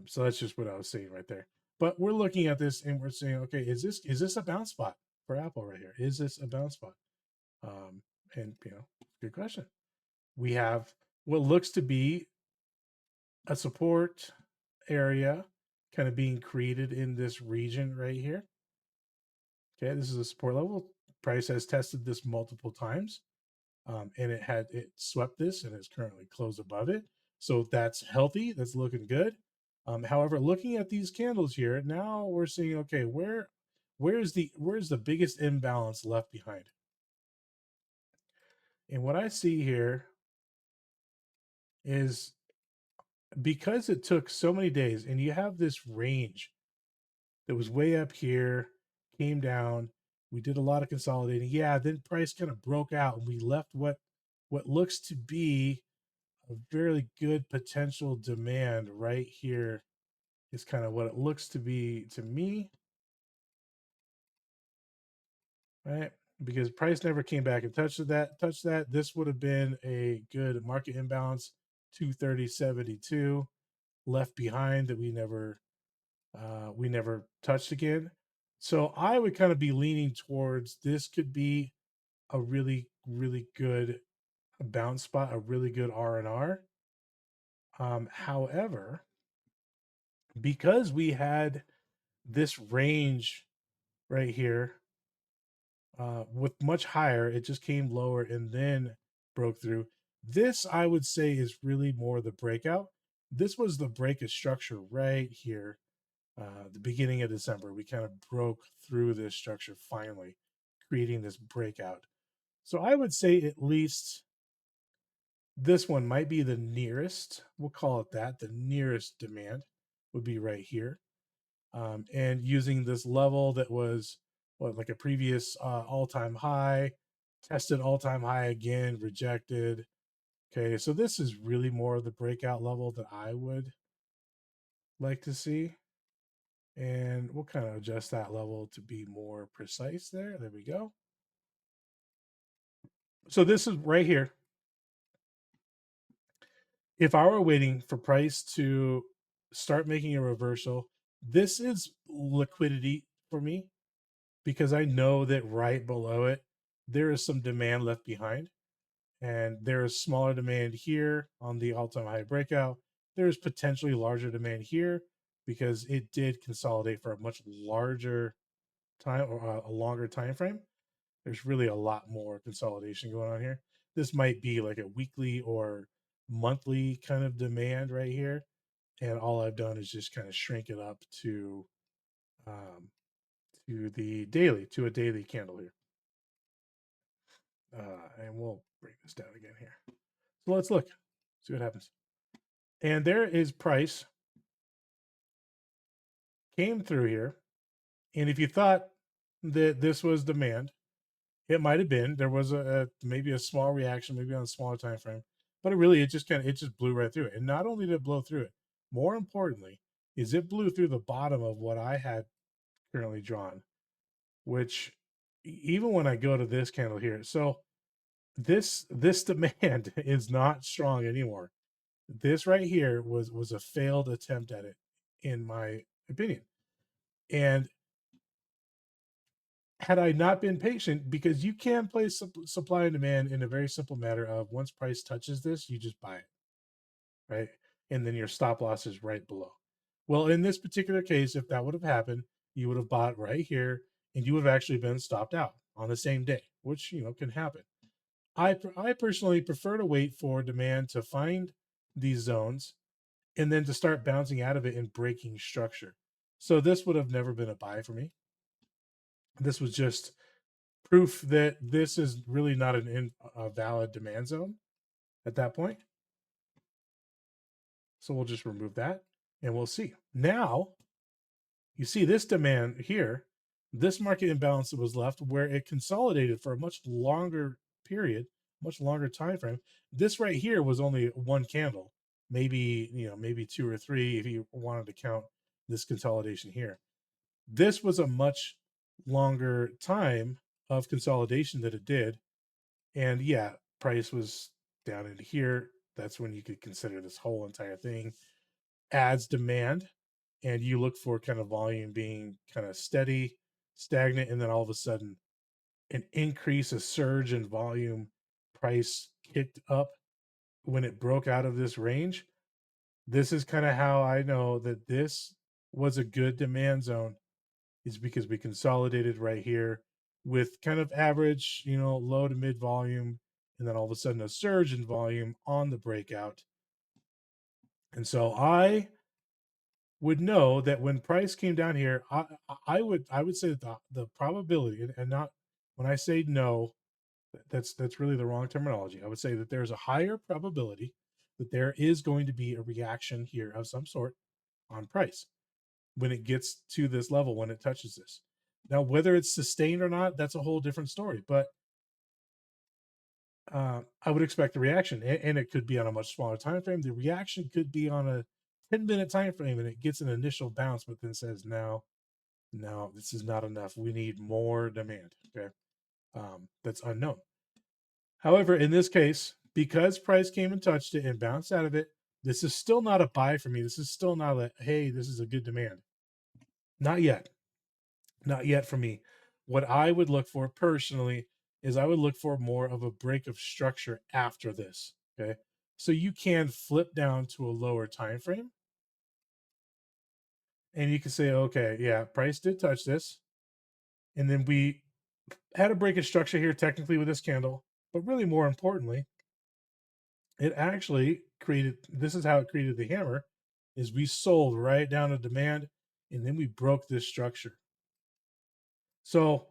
So that's just what I was saying right there. But we're looking at this and we're saying, okay, is this a bounce spot for Apple right here? Is this a bounce spot? And good question. We have what looks to be a support area kind of being created in this region right here. Okay, this is a support level. Price has tested this multiple times, and it swept this and is currently closed above it. So that's healthy. That's looking good. However, looking at these candles here, now we're seeing okay, where's the biggest imbalance left behind? And what I see here is because it took so many days, and you have this range that was way up here, came down. We did a lot of consolidating. Yeah, then price kind of broke out, and we left what looks to be a very good potential demand right here. Is kind of what it looks to be to me, right? Because price never came back and touched that. This would have been a good market imbalance, 230.72 left behind that we never touched again. So I would kind of be leaning towards this could be a really really good bounce spot, a really good R&R. However, because we had this range right here with much higher, it just came lower and then broke through. This I would say is really more the breakout. This was the break of structure right here. The beginning of December, we kind of broke through this structure finally, creating this breakout. So I would say at least this one might be the nearest, we'll call it that, the nearest demand would be right here. And using this level that was what like a previous all-time high, tested all-time high again, rejected. Okay, so this is really more of the breakout level that I would like to see. And we'll kind of adjust that level to be more precise there. There we go. So this is right here. If I were waiting for price to start making a reversal, this is liquidity for me because I know that right below it, there is some demand left behind. And there is smaller demand here on the all-time high breakout. There's potentially larger demand here because it did consolidate for a much larger time or a longer time frame. There's really a lot more consolidation going on here. This might be like a weekly or monthly kind of demand right here. And all I've done is just kind of shrink it up um, to a daily candle here. And we'll break this down again here. So let's look, see what happens. And there is price came through here. And if you thought that this was demand, it might have been. There was a maybe a small reaction, maybe on a smaller time frame, but it just blew right through it. And not only did it blow through it, more importantly, is it blew through the bottom of what I had currently drawn, which even when I go to this candle here, so this demand is not strong anymore. This right here was a failed attempt at it, in my opinion. And had I not been patient, because you can play supply and demand in a very simple matter of once price touches this, you just buy it, right? And then your stop loss is right below. Well, in this particular case, if that would have happened, you would have bought right here and you would have actually been stopped out on the same day, which, can happen. I personally prefer to wait for demand to find these zones and then to start bouncing out of it and breaking structure. So this would have never been a buy for me. This was just proof that this is really not a valid demand zone at that point. So we'll just remove that and we'll see. Now you see this demand here, this market imbalance that was left where it consolidated for a much longer period, much longer time frame. This right here was only one candle, maybe two or three if you wanted to count this consolidation here. This was a much longer time of consolidation that it did. And yeah, price was down into here. That's when you could consider this whole entire thing adds demand. And you look for kind of volume being kind of steady, stagnant, and then all of a sudden an increase, a surge in volume, price kicked up when it broke out of this range. This is kind of how I know that this was a good demand zone, is because we consolidated right here with kind of average, low to mid volume, and then all of a sudden a surge in volume on the breakout. And so I would know that when price came down here, I would say that the probability, and not, when I say no, that's really the wrong terminology. I would say that there's a higher probability that there is going to be a reaction here of some sort on price when it gets to this level, when it touches this. Now, whether it's sustained or not, that's a whole different story. But I would expect a reaction, and it could be on a much smaller time frame. The reaction could be on a 10-minute time frame, and it gets an initial bounce, but then says, no, this is not enough. We need more demand. Okay, that's unknown. However, in this case, because price came and touched it and bounced out of it, this is still not a buy for me. This is still not a, hey, this is a good demand. Not yet. Not yet for me. What I would look for personally is I would look for more of a break of structure after this. Okay. So you can flip down to a lower time frame and you can say, okay, yeah, price did touch this. And then we had a break of structure here technically with this candle, but really more importantly, it actually created, this is how it created the hammer, is we sold right down to demand and then we broke this structure. So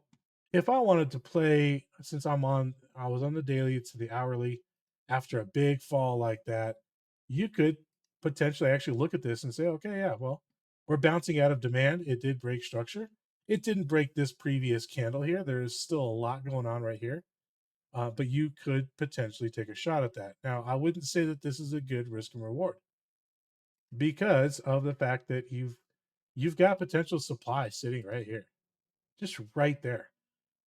if I wanted to play, since I was on the daily to the hourly after a big fall like that, you could potentially actually look at this and say, okay, yeah, well, we're bouncing out of demand. It did break structure. It didn't break this previous candle here. There is still a lot going on right here. But you could potentially take a shot at that. Now, I wouldn't say that this is a good risk and reward because of the fact that you've got potential supply sitting right here, just right there,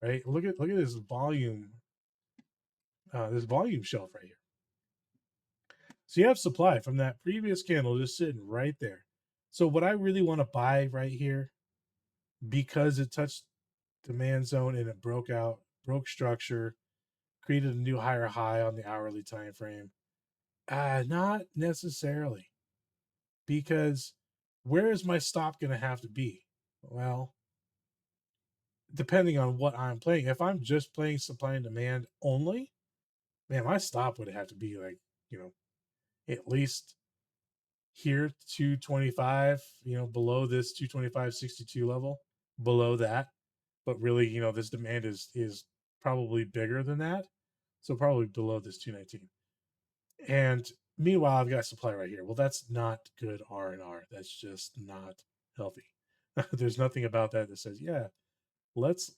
right? Look at this volume shelf right here. So you have supply from that previous candle just sitting right there. So what I really want to buy right here, because it touched demand zone and it broke structure, created a new higher high on the hourly time frame. Not necessarily, because where is my stop going to have to be? Well, depending on what I'm playing. If I'm just playing supply and demand only, man, my stop would have to be like, at least here 225, below this 225.62 level, below that. But really, this demand is probably bigger than that. So probably below this 219. And meanwhile, I've got supply right here. Well, that's not good R&R. That's just not healthy. There's nothing about that that says, yeah, let's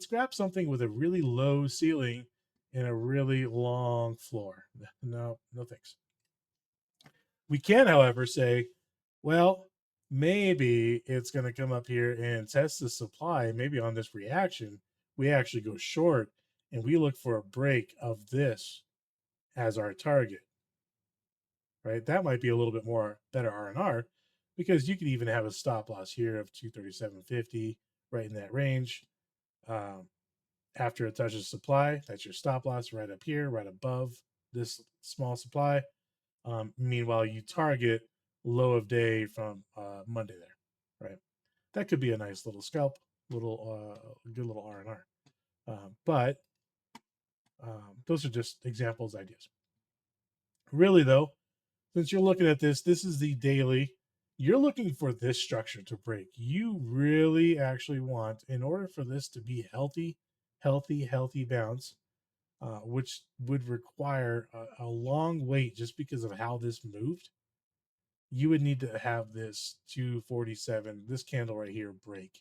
grab something with a really low ceiling and a really long floor. No, no thanks. We can, however, say, well, maybe it's going to come up here and test the supply. Maybe on this reaction, we actually go short and we look for a break of this as our target, right? That might be a little bit more better R&R because you could even have a stop loss here of 237.50 right in that range. After it touches supply, that's your stop loss right up here, right above this small supply. Meanwhile, you target low of day from Monday there, right? That could be a nice little scalp, good little R&R. But those are just examples, ideas. Really, though, since you're looking at this is the daily. You're looking for this structure to break. You really actually want, in order for this to be healthy bounce, which would require a long wait just because of how this moved, you would need to have this 247, this candle right here, break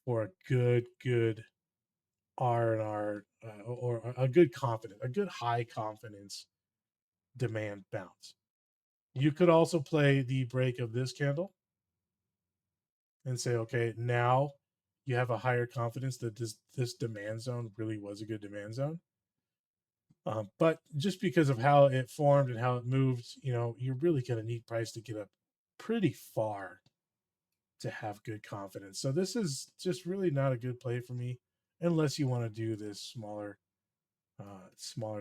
for a good R&R, or a good confidence, a good high confidence demand bounce. You could also play the break of this candle and say, okay, now you have a higher confidence that this demand zone really was a good demand zone. But just because of how it formed and how it moved, you're really going to need price to get up pretty far to have good confidence. So this is just really not a good play for me unless you want to do this smaller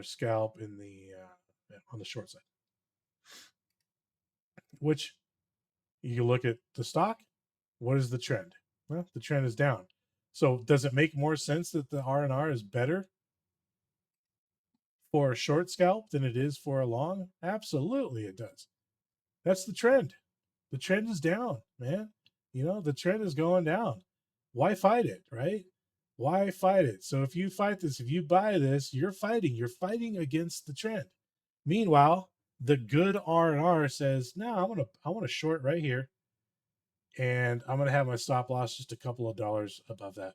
scalp in the on the short side. Which you look at the stock, what is the trend? Well, the trend is down. So does it make more sense that the R&R is better for a short scalp than it is for a long? Absolutely it does. That's the trend. The trend is down, man. The trend is going down. Why fight it, right? Why fight it? So if you fight this, if you buy this, you're fighting. You're fighting against the trend. Meanwhile, the good R&R says, "No, I want to short right here, and I'm going to have my stop loss just a couple of dollars above that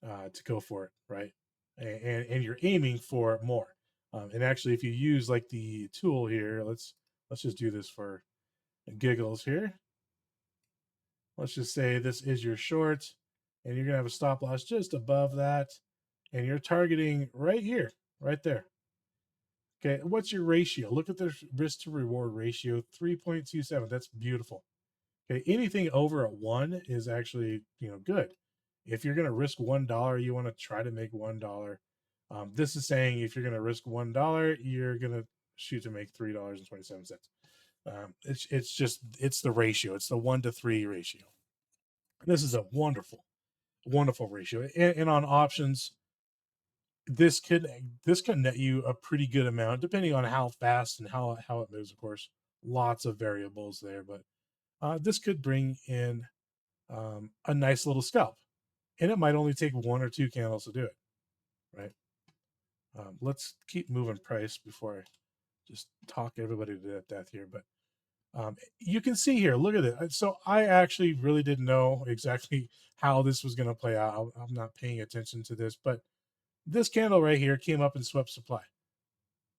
to go for it, right?" And you're aiming for more. And actually, if you use like the tool here, let's just do this for giggles here. Let's just say this is your short, and you're gonna have a stop loss just above that, and you're targeting right here, right there. Okay, what's your ratio? Look at the risk to reward ratio, 3.27. That's beautiful. Okay, anything over a one is actually good. If you're gonna risk $1, you want to try to make $1. This is saying if you're gonna risk $1, you're gonna shoot to make $3.27. It's the ratio. It's the 1 to 3 ratio. This is a wonderful ratio. And on options, this can net you a pretty good amount, depending on how fast and how it moves. Of course, lots of variables there, but this could bring in a nice little scalp, and it might only take 1 or 2 candles to do it. Right. Let's keep moving price before I just talk everybody to death here, but you can see here, look at it. So I actually really didn't know exactly how this was going to play out. I'm not paying attention to this, but this candle right here came up and swept supply,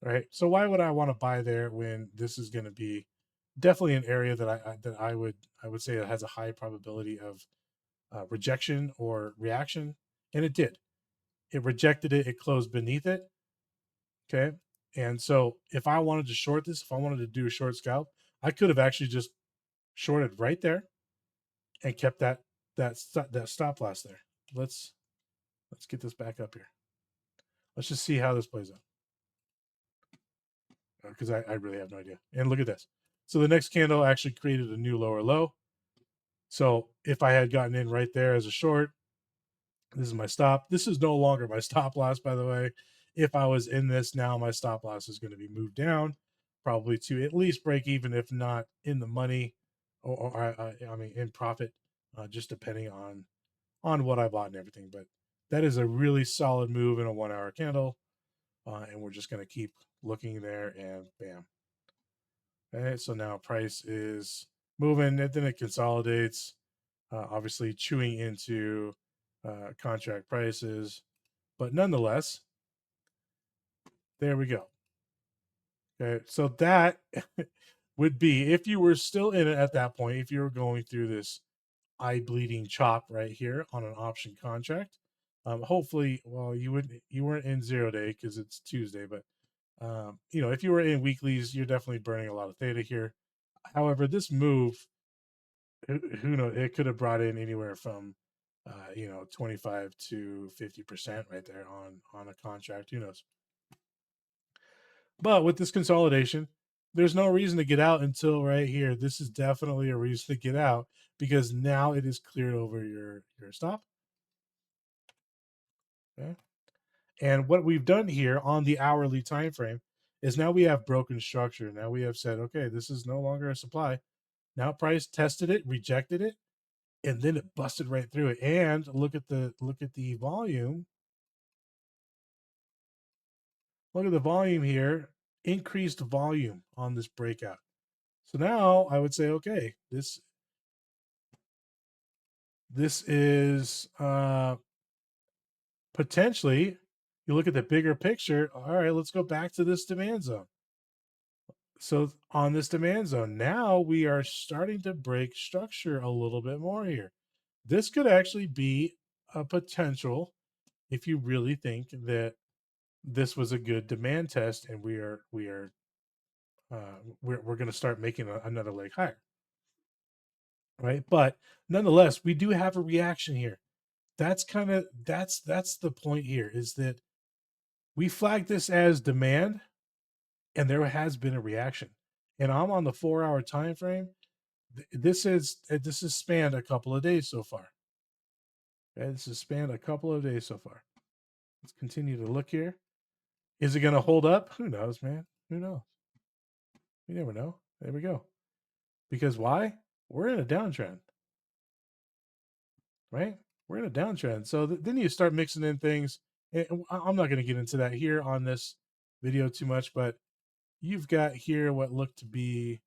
right? So why would I want to buy there when this is going to be definitely an area that I would say it has a high probability of rejection or reaction, and it did. It rejected it. It closed beneath it. Okay, and so if I wanted to short this, if I wanted to do a short scalp, I could have actually just shorted right there and kept that stop loss there. Let's get this back up here. Let's just see how this plays out because I really have no idea. And look at this. So the next candle actually created a new lower low. So if I had gotten in right there as a short, this is my stop. This is no longer my stop loss, by the way. If I was in this now, my stop loss is going to be moved down, probably to at least break even, if not in the money, or I mean in profit, just depending on what I bought and everything. But that is a really solid move in a 1 hour candle. And we're just going to keep looking there and bam. Okay, so now price is moving, and then it consolidates, obviously chewing into contract prices. But nonetheless, there we go. Okay, so that would be if you were still in it at that point, if you were going through this eye bleeding chop right here on an option contract. Hopefully, well, you weren't in 0 day because it's Tuesday, but if you were in weeklies, you're definitely burning a lot of theta here. However, this move, who knows, it could have brought in anywhere from 25 to 50% right there on a contract. Who knows? But with this consolidation, there's no reason to get out until right here. This is definitely a reason to get out because now it is cleared over your stop. Okay. And what we've done here on the hourly time frame is now we have broken structure. Now we have said, okay, this is no longer a supply. Now price tested it, rejected it, and then it busted right through it. And look at the volume. Look at the volume here, increased volume on this breakout. So now I would say, okay, this is potentially, you look at the bigger picture. All right, let's go back to this demand zone. So on this demand zone, now we are starting to break structure a little bit more here. This could actually be a potential if you really think that this was a good demand test, and we're going to start making another leg higher. right? But nonetheless, we do have a reaction here. That's kind of that's the point here, is that we flagged this as demand, and there has been a reaction. And I'm on the 4-hour time frame. This has spanned a couple of days so far. Okay, this has spanned a couple of days so far. Let's continue to look here. Is it going to hold up? Who knows, man? Who knows? You never know. There we go. Because why? We're in a downtrend, right? We're in a downtrend. So then you start mixing in things. I'm not going to get into that here on this video too much, but you've got here what looked to be,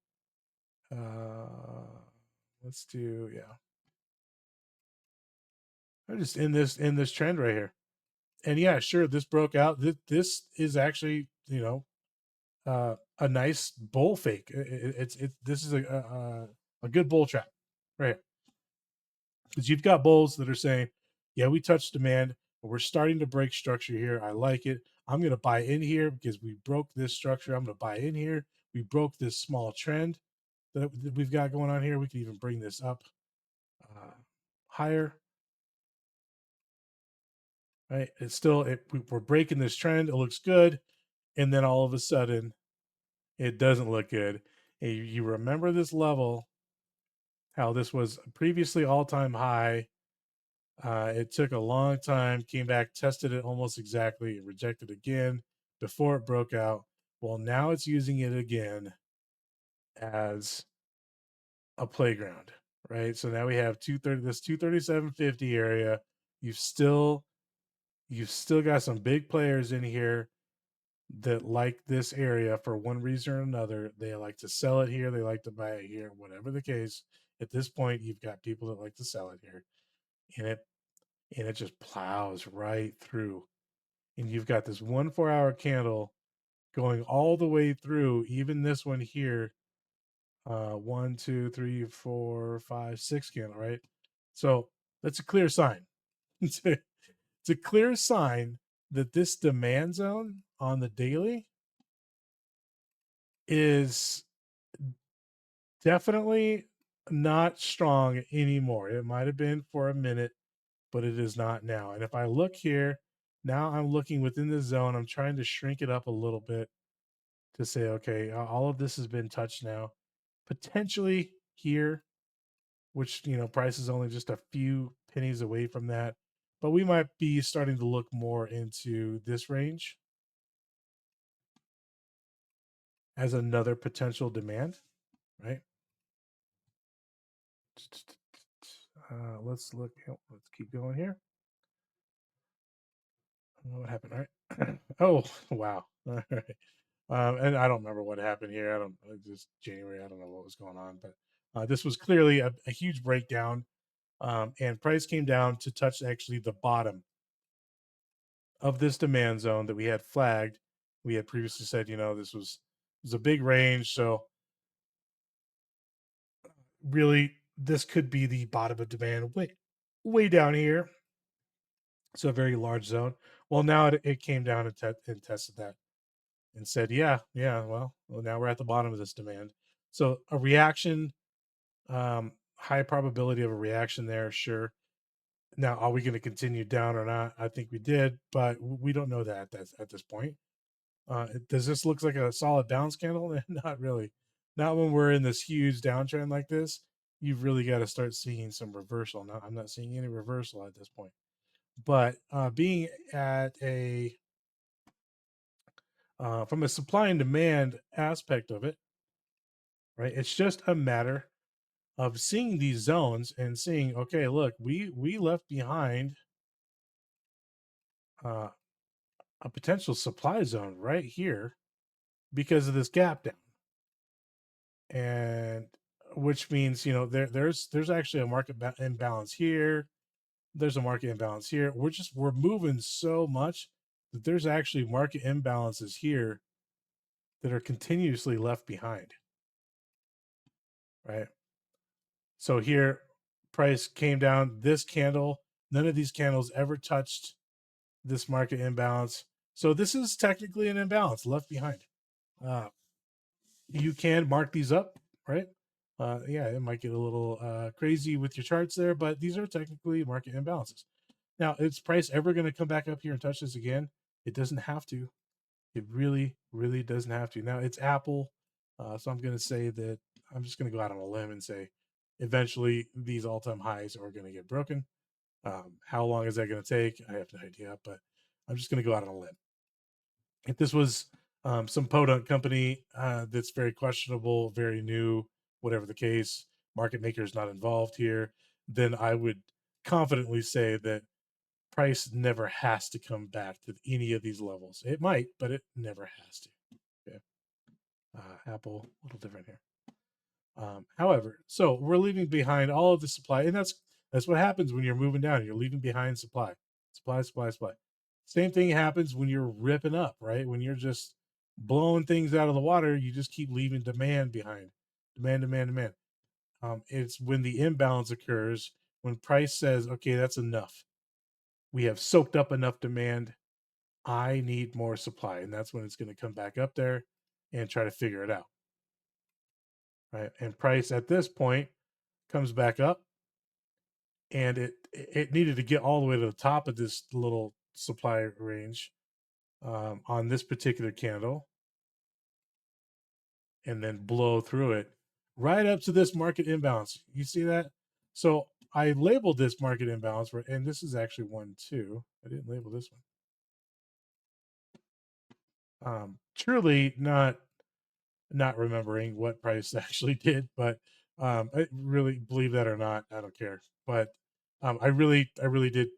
let's do, yeah. I'm just in this trend right here. And yeah, sure, this broke out. This is actually, a nice bull fake. This is a good bull trap, right? Because you've got bulls that are saying, "Yeah, we touched demand, but we're starting to break structure here. I like it. I'm going to buy in here because we broke this structure. I'm going to buy in here. We broke this small trend that we've got going on here. We can even bring this up higher, right? It's still we're breaking this trend. It looks good, and then all of a sudden, it doesn't look good. And you remember this level, how this was previously all-time high. It took a long time, came back, tested it almost exactly, rejected again before it broke out. Well, now it's using it again as a playground, right? So now we have 230, this 237.50 area. You've still got some big players in here that like this area for one reason or another. They like to sell it here, they like to buy it here, whatever the case. At this point, you've got people that like to sell it here, and it just plows right through. And you've got this 4-hour candle going all the way through, even this one here. 1, 2, 3, 4, 5, 6 candle, right? So that's a clear sign. It's a clear sign that this demand zone on the daily is definitely not strong anymore. It might have been for a minute, but it is not now. And if I look here, now I'm looking within the zone. I'm trying to shrink it up a little bit to say, okay, all of this has been touched now. Potentially here, which, price is only just a few pennies away from that. But we might be starting to look more into this range as another potential demand, right? Let's look. Let's keep going here. What happened? All right. Oh, wow. All right. And I don't remember what happened here. I don't. Just January. I don't know what was going on, but this was clearly a huge breakdown, and price came down to touch actually the bottom of this demand zone that we had flagged. We had previously said, this was a big range, so really this could be the bottom of demand way down here. So a very large zone. Well, now it came down and tested that and said, yeah, well, now we're at the bottom of this demand. So a reaction, high probability of a reaction there, sure. Now, are we going to continue down or not? I think we did, but we don't know that at this point. Does this look like a solid bounce candle? Not really. Not when we're in this huge downtrend like this. You've really got to start seeing some reversal. Now, I'm not seeing any reversal at this point. But being at from a supply and demand aspect of it, right? It's just a matter of seeing these zones and seeing, okay, look, we left behind uh, a potential supply zone right here because of this gap down, and which means there's actually a market imbalance here. There's a market imbalance here. We're moving so much that there's actually market imbalances here that are continuously left behind, right? So here, price came down. This candle, none of these candles ever touched this market imbalance. So this is technically an imbalance left behind. You can mark these up, right? Yeah, it might get a little crazy with your charts there, but these are technically market imbalances. Now, is price ever going to come back up here and touch this again? It doesn't have to. It really, really doesn't have to. Now, it's Apple. So I'm going to say that I'm just going to go out on a limb and say eventually these all time highs are going to get broken. How long is that going to take? I have no idea, but I'm just going to go out on a limb. If this was some podunk company that's very questionable, very new, whatever the case, market makers not involved here, then I would confidently say that price never has to come back to any of these levels. It might, but it never has to. Okay. Apple, a little different here. However, so we're leaving behind all of the supply, and that's what happens when you're moving down. You're leaving behind supply, supply, supply, supply. Same thing happens when you're ripping up, right? When you're just blowing things out of the water, you just keep leaving demand behind. Demand, demand, demand. It's when the imbalance occurs, when price says, okay, that's enough. We have soaked up enough demand. I need more supply. And that's when it's going to come back up there and try to figure it out. Right. And price at this point comes back up, and it needed to get all the way to the top of this little supply range on this particular candle, and then blow through it right up to this market imbalance. You see that? So I labeled this market imbalance, and this is actually one too. I didn't label this one. Truly not remembering what price actually did, but I really believe that or not, I don't care. But I really did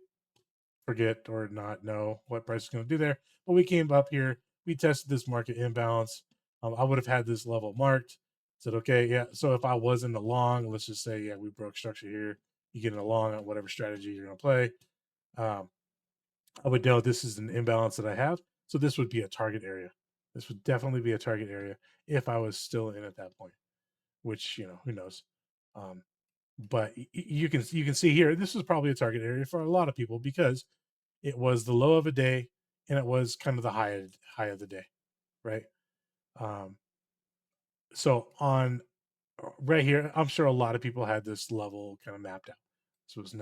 forget or not know what price is going to do there. But we came up here, we tested this market imbalance. I would have had this level marked. Said, okay, yeah. So if I was in the long, let's just say, yeah, we broke structure here. You get in a long on whatever strategy you're going to play. Um, I would know this is an imbalance that I have. So this would be a target area. This would definitely be a target area if I was still in at that point, which, who knows. Um, but you can see here, this is probably a target area for a lot of people because it was the low of a day and it was kind of the high of the day, right? Um, so on right here, I'm sure a lot of people had this level kind of mapped out. This was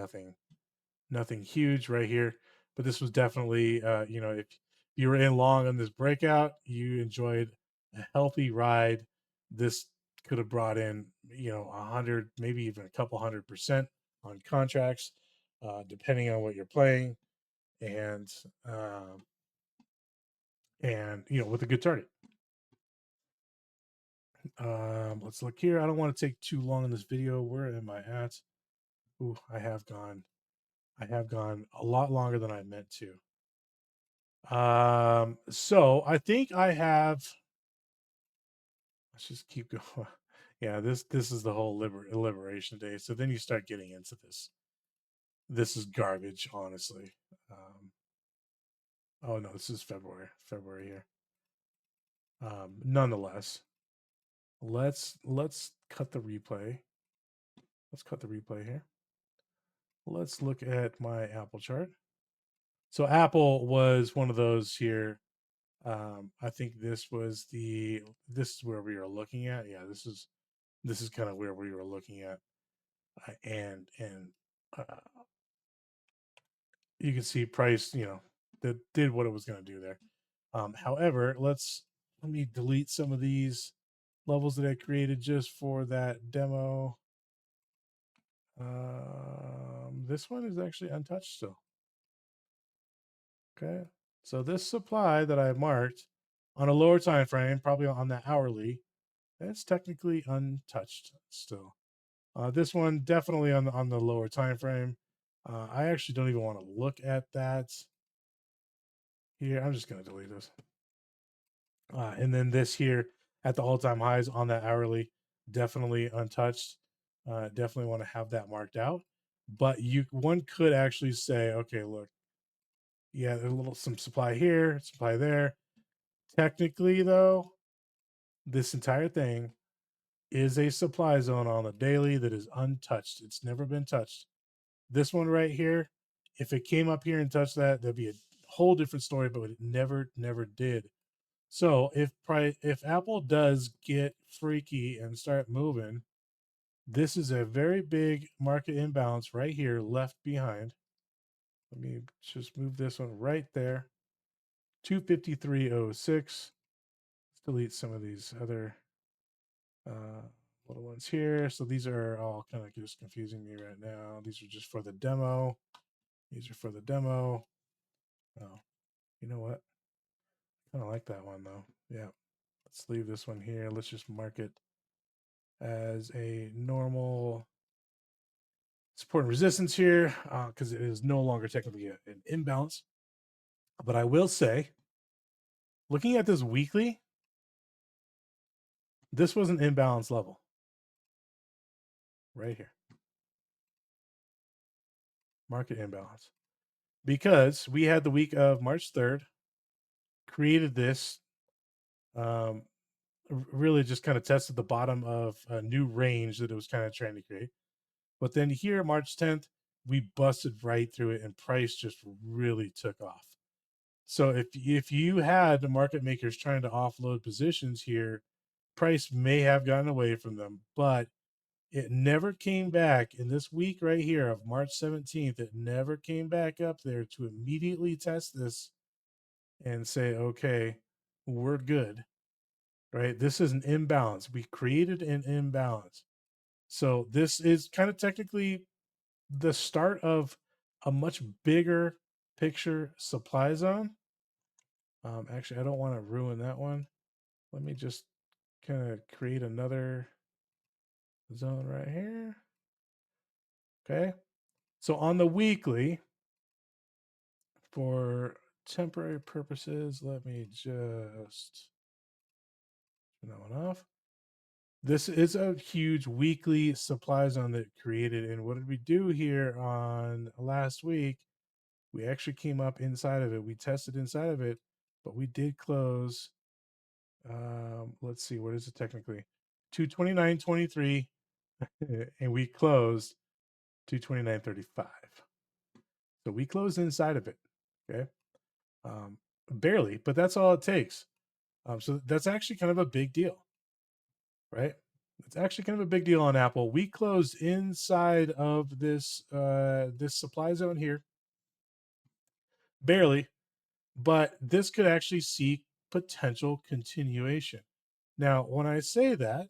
nothing huge right here, but this was definitely if you were in long on this breakout, you enjoyed a healthy ride. This could have brought in 100, maybe even a couple 100% on contracts, depending on what you're playing, and um, with a good target. Let's look here. I don't want to take too long in this video. Where am I at? Ooh, I have gone a lot longer than I meant to. So I think I have. Let's just keep going. Yeah, this is the whole liberation day. So then you start getting into this. This is garbage, honestly. Oh no, this is February. February here. Nonetheless, let's cut the replay. Let's cut the replay here. Let's look at my Apple chart. So Apple was one of those here. I think this is where we were looking at. Yeah, this is kind of where we were looking at, and uh, you can see price, that did what it was going to do there. However, let me delete some of these levels that I created just for that demo. This one is actually untouched still. Okay, so this supply that I marked on a lower time frame, probably on the hourly, it's technically untouched still. This one definitely on the lower time frame. I actually don't even want to look at that here. I'm just going to delete this. And then this here at the all-time highs on that hourly, definitely untouched. Definitely want to have that marked out. But one could actually say, okay, look, yeah, there's some supply here, supply there. Technically, though, this entire thing is a supply zone on the daily that is untouched. It's never been touched. This one right here, if it came up here and touched that, that'd be a whole different story, but it never did. So if Apple does get freaky and start moving, This is a very big market imbalance right here left behind. Let me just move this one right there. 253.06. Let's delete some of these other uh, little ones here. So these are all kind of just confusing me right now. These are just for the demo. These are for the demo. Oh, you know what? I kind of like that one though. Yeah. Let's leave this one here. Let's just mark it as a normal support and resistance here because it is no longer technically an imbalance. But I will say, looking at this weekly, this was an imbalance level right here. Market imbalance. Because we had the week of March 3rd, created this, um, really just kind of tested the bottom of a new range that it was kind of trying to create. But then here, March 10th, we busted right through it and price just really took off. So if you had the market makers trying to offload positions here, price may have gotten away from them, but it never came back in this week right here of March 17th. It never came back up there to immediately test this and say, okay, we're good, right? This is an imbalance. We created an imbalance. So this is kind of technically the start of a much bigger picture supply zone. Actually, I don't want to ruin that one. Let me just kind of create another zone right here. Okay. So on the weekly, for temporary purposes, let me just turn that one off. This is a huge weekly supply zone that created. And what did we do here on last week? We actually came up inside of it. We tested inside of it, but we did close. Let's see, what is it technically? 229.23, and we closed 229.35. So we closed inside of it. Okay. Barely, but that's all it takes. So that's actually kind of a big deal, right? It's actually kind of a big deal on Apple. We closed inside of this supply zone here, barely, but this could actually see potential continuation. Now, when I say that,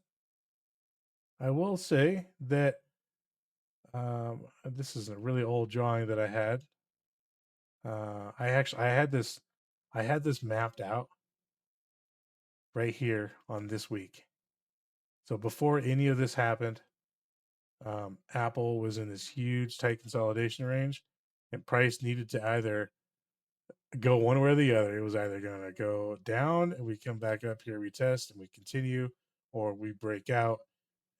I will say that this is a really old drawing that I had. I had this mapped out right here on this week. So before any of this happened, Apple was in this huge tight consolidation range, and price needed to either go one way or the other. It was either going to go down and we come back up here, we test and we continue, or we break out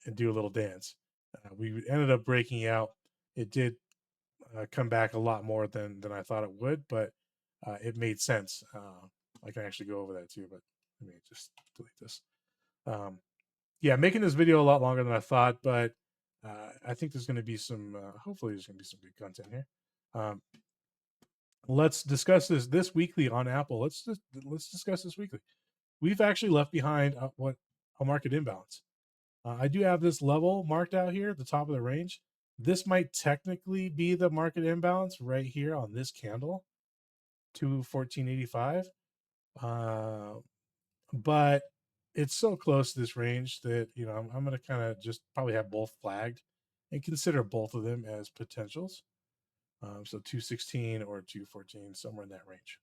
and do a little dance. We ended up breaking out. It did come back a lot more than I thought it would, but it made sense. I can actually go over that too, but let me just delete this. Yeah, making this video a lot longer than I thought, but I think there's going to be some. Hopefully, there's going to be some good content here. Let's discuss this weekly on Apple. Let's discuss this weekly. We've actually left behind what a market imbalance. I do have this level marked out here at the top of the range. This might technically be the market imbalance right here on this candle, 214.85. But it's so close to this range that I'm going to kind of just probably have both flagged and consider both of them as potentials. So 216 or 214, somewhere in that range.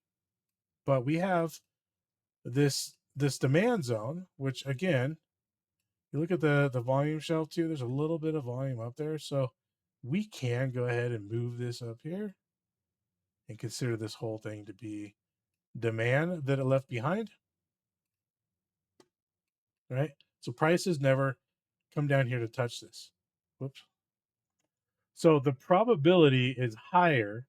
But we have this demand zone, which again, you look at the volume shelf too. There's a little bit of volume up there, so we can go ahead and move this up here and consider this whole thing to be demand that it left behind, right? So prices never come down here to touch this. Whoops. So the probability is higher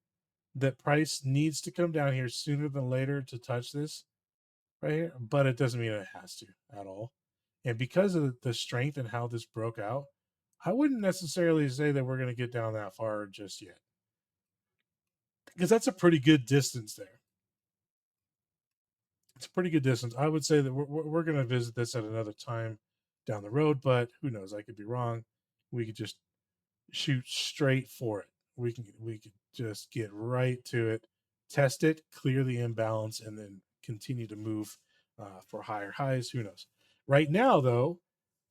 that price needs to come down here sooner than later to touch this right here, but it doesn't mean it has to at all. And because of the strength and how this broke out, I wouldn't necessarily say that we're going to get down that far just yet, because that's a pretty good distance there. It's a pretty good distance. I would say that we're going to visit this at another time down the road, but who knows? I could be wrong. we could just shoot straight for it. We could just get right to it, test it, clear the imbalance, and then continue to move for higher highs. Who knows? Right now, though,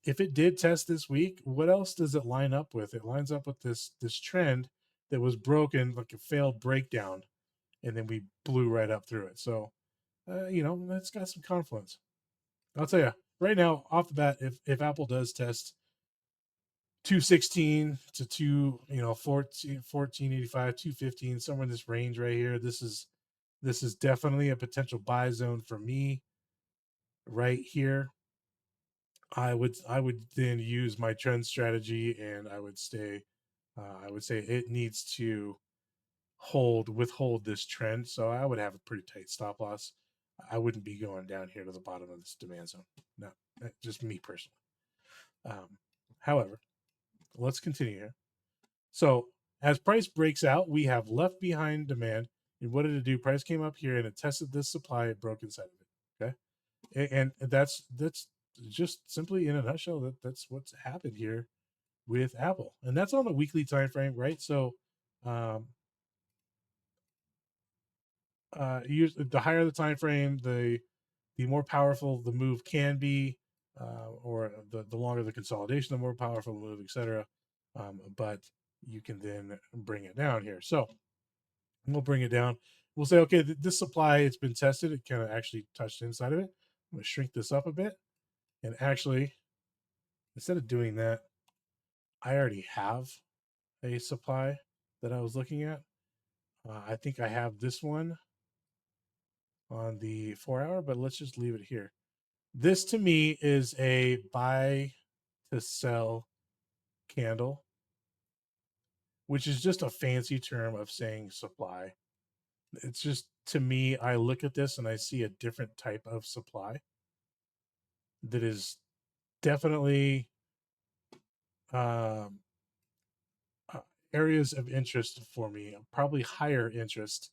if it did test this week, what else does it line up with? It lines up with this trend that was broken, like a failed breakdown, and then we blew right up through it. So, that's got some confluence. I'll tell you right now, off the bat, if Apple does test 216 to 1485, 215, somewhere in this range right here, this is definitely a potential buy zone for me right here. I would then use my trend strategy, and I would stay. I would say it needs to withhold this trend. So I would have a pretty tight stop loss. I wouldn't be going down here to the bottom of this demand zone. No, just me personally. However, let's continue here. So as price breaks out, we have left behind demand. And what did it do? Price came up here and it tested this supply. It broke inside of it. Okay, and that's just simply in a nutshell that's what's happened here with Apple, and that's on the weekly time frame, right? So, um, the higher the time frame, the more powerful the move can be, or the longer the consolidation, the more powerful the move, etc. But you can then bring it down here. So we'll bring it down. We'll say, okay, this supply, it's been tested. It kind of actually touched inside of it. I'm going to shrink this up a bit. And actually, instead of doing that, I already have a supply that I was looking at. I think I have this one on the 4 hour, but let's just leave it here. This to me is a buy to sell candle, which is just a fancy term of saying supply. It's just, to me, I look at this and I see a different type of supply that is definitely um, areas of interest for me, probably higher interest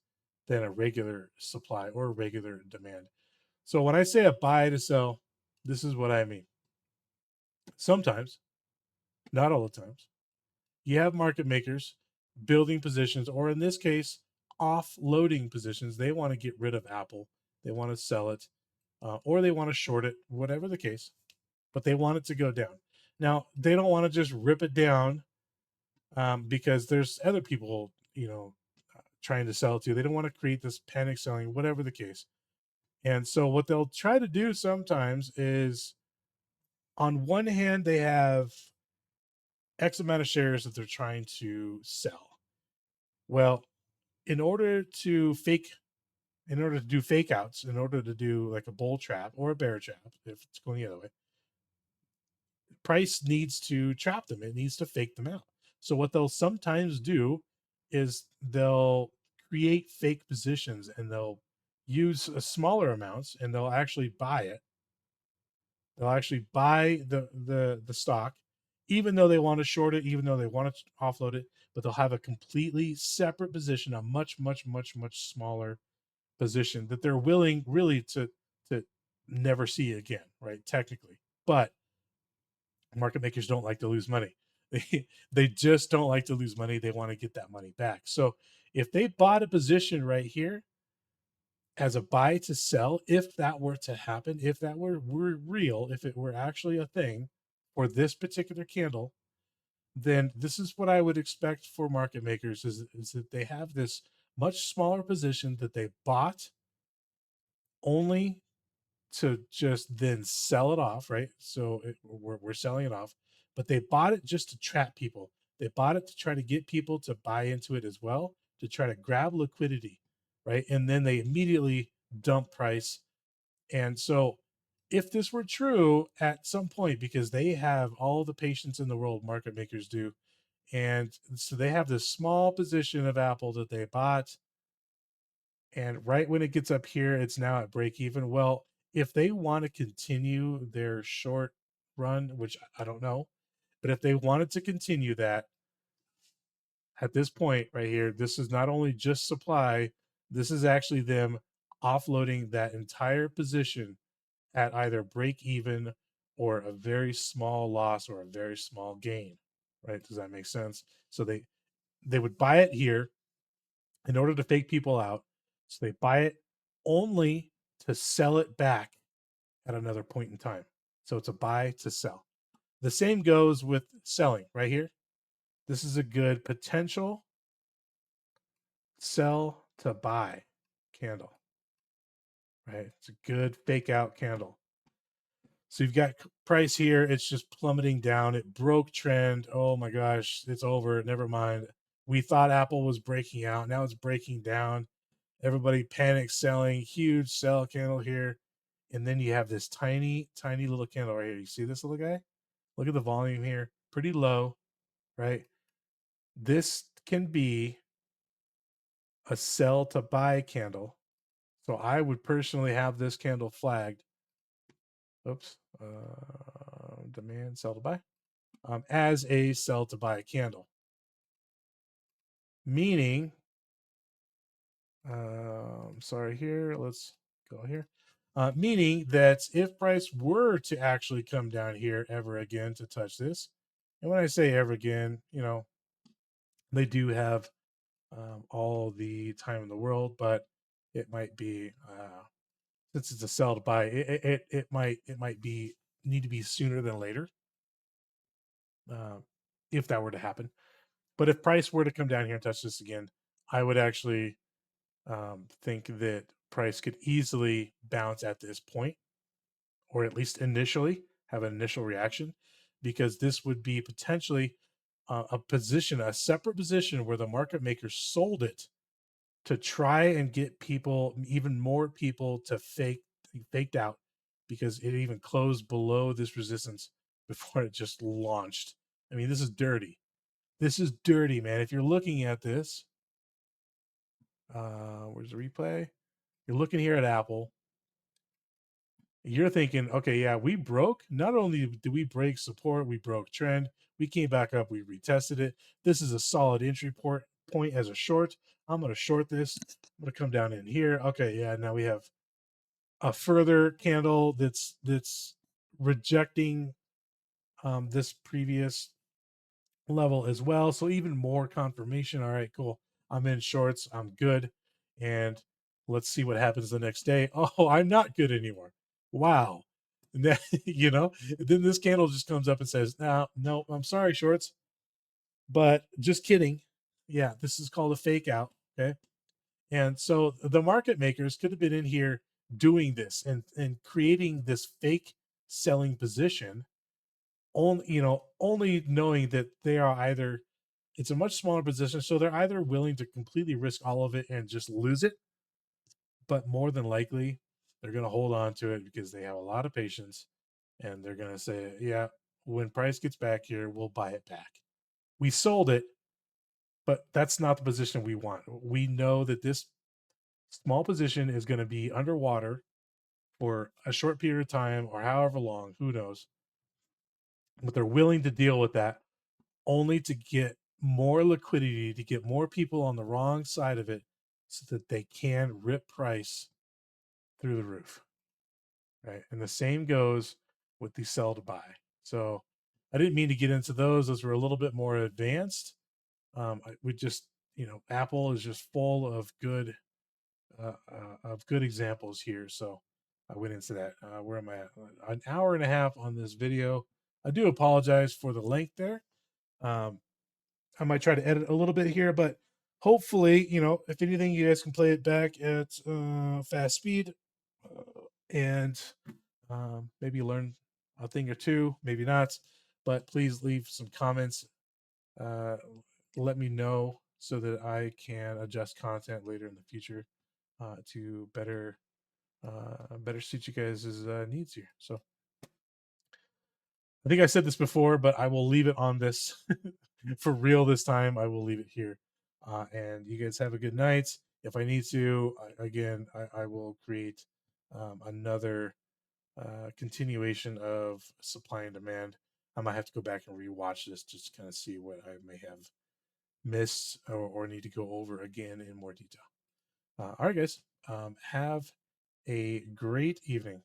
than a regular supply or regular demand. So when I say a buy to sell, this is what I mean. Sometimes, not all the times, you have market makers building positions, or in this case, offloading positions. They want to get rid of Apple, they want to sell it, or they want to short it, whatever the case, but they want it to go down. Now, they don't want to just rip it down because there's other people, trying to sell to. They don't want to create this panic selling, whatever the case. And so, what they'll try to do sometimes is, on one hand, they have X amount of shares that they're trying to sell. Well, in order to fake, in order to do fake outs, in order to do like a bull trap or a bear trap, if it's going the other way, price needs to trap them. It needs to fake them out. So what they'll sometimes do is they'll create fake positions and they'll use smaller amounts and they'll actually buy it. They'll actually buy the stock, even though they want to short it, even though they want to offload it, but they'll have a completely separate position, a much, much, much, much smaller position that they're willing really to never see again, right? Technically. But market makers don't like to lose money. They just don't like to lose money. They want to get that money back. So if they bought a position right here as a buy to sell, if that were to happen, if that were real, if it were actually a thing for this particular candle, then this is what I would expect for market makers is that they have this much smaller position that they bought only to just then sell it off, right? So we're selling it off, but they bought it just to trap people. They bought it to try to get people to buy into it as well, to try to grab liquidity, right? And then they immediately dump price. And so, if this were true at some point, because they have all the patience in the world, market makers do, and so they have this small position of Apple that they bought, and right when it gets up here, it's now at break even. Well, if they want to continue their short run, which I don't know, but if they wanted to continue that at this point right here, this is not only just supply, this is actually them offloading that entire position at either break even or a very small loss or a very small gain, right? Does that make sense? So they would buy it here in order to fake people out. So they buy it only to sell it back at another point in time. So it's a buy to sell. The same goes with selling right here. This is a good potential sell to buy candle, right? It's a good fake out candle. So you've got price here. It's just plummeting down. It broke trend. Oh my gosh, it's over. Never mind. We thought Apple was breaking out. Now it's breaking down. Everybody panic selling. Huge sell candle here. And then you have this tiny, tiny little candle right here. You see this little guy? Look at the volume here. Pretty low, right? This can be a sell to buy candle. So I would personally have this candle flagged. Oops. Demand sell to buy. As a sell to buy candle. Meaning, sorry here, let's go here. Meaning that if price were to actually come down here ever again to touch this, and when I say ever again, they do have all the time in the world, but it might be since it's a sell to buy, it might be need to be sooner than later, uh, if that were to happen. But if price were to come down here and touch this again, I would actually think that price could easily bounce at this point, or at least initially have an initial reaction, because this would be potentially a position, a separate position where the market maker sold it to try and get people, even more people, to faked out, because it even closed below this resistance before it just launched. I mean, this is dirty. This is dirty, man. If you're looking at this, where's the replay? You're looking here at Apple. You're thinking, okay, yeah, we broke. Not only did we break support, we broke trend. We came back up. We retested it. This is a solid entry point as a short. I'm going to short this. I'm going to come down in here. Okay, yeah. Now we have a further candle that's rejecting this previous level as well. So even more confirmation. All right, cool. I'm in shorts. I'm good. And let's see what happens the next day. Oh, I'm not good anymore. Wow. And then, then this candle just comes up and says, no, I'm sorry, shorts, but just kidding. Yeah, this is called a fake out. Okay. And so the market makers could have been in here doing this and creating this fake selling position, only knowing that they are either, it's a much smaller position, so they're either willing to completely risk all of it and just lose it, but more than likely they're going to hold on to it because they have a lot of patience, and they're going to say, yeah, when price gets back here, we'll buy it back. We sold it, but that's not the position we want. We know that this small position is going to be underwater for a short period of time or however long, who knows, but they're willing to deal with that only to get more liquidity, to get more people on the wrong side of it so that they can rip price through the roof. Right. And the same goes with the sell to buy. So I didn't mean to get into those. Those were a little bit more advanced. We just, Apple is just full of good examples here. So I went into that. Where am I at? An hour and a half on this video. I do apologize for the length there. Um, I might try to edit a little bit here, but hopefully, if anything, you guys can play it back at fast speed, and maybe learn a thing or two, maybe not. But please leave some comments. Uh, Let me know so that I can adjust content later in the future to better suit you guys' needs here. So I think I said this before, but I will leave it on this for real this time. I will leave it here. And you guys have a good night. If I need to, I will create another continuation of supply and demand. I might have to go back and rewatch this just to kind of see what I may have missed or need to go over again in more detail. All right, guys. Have a great evening.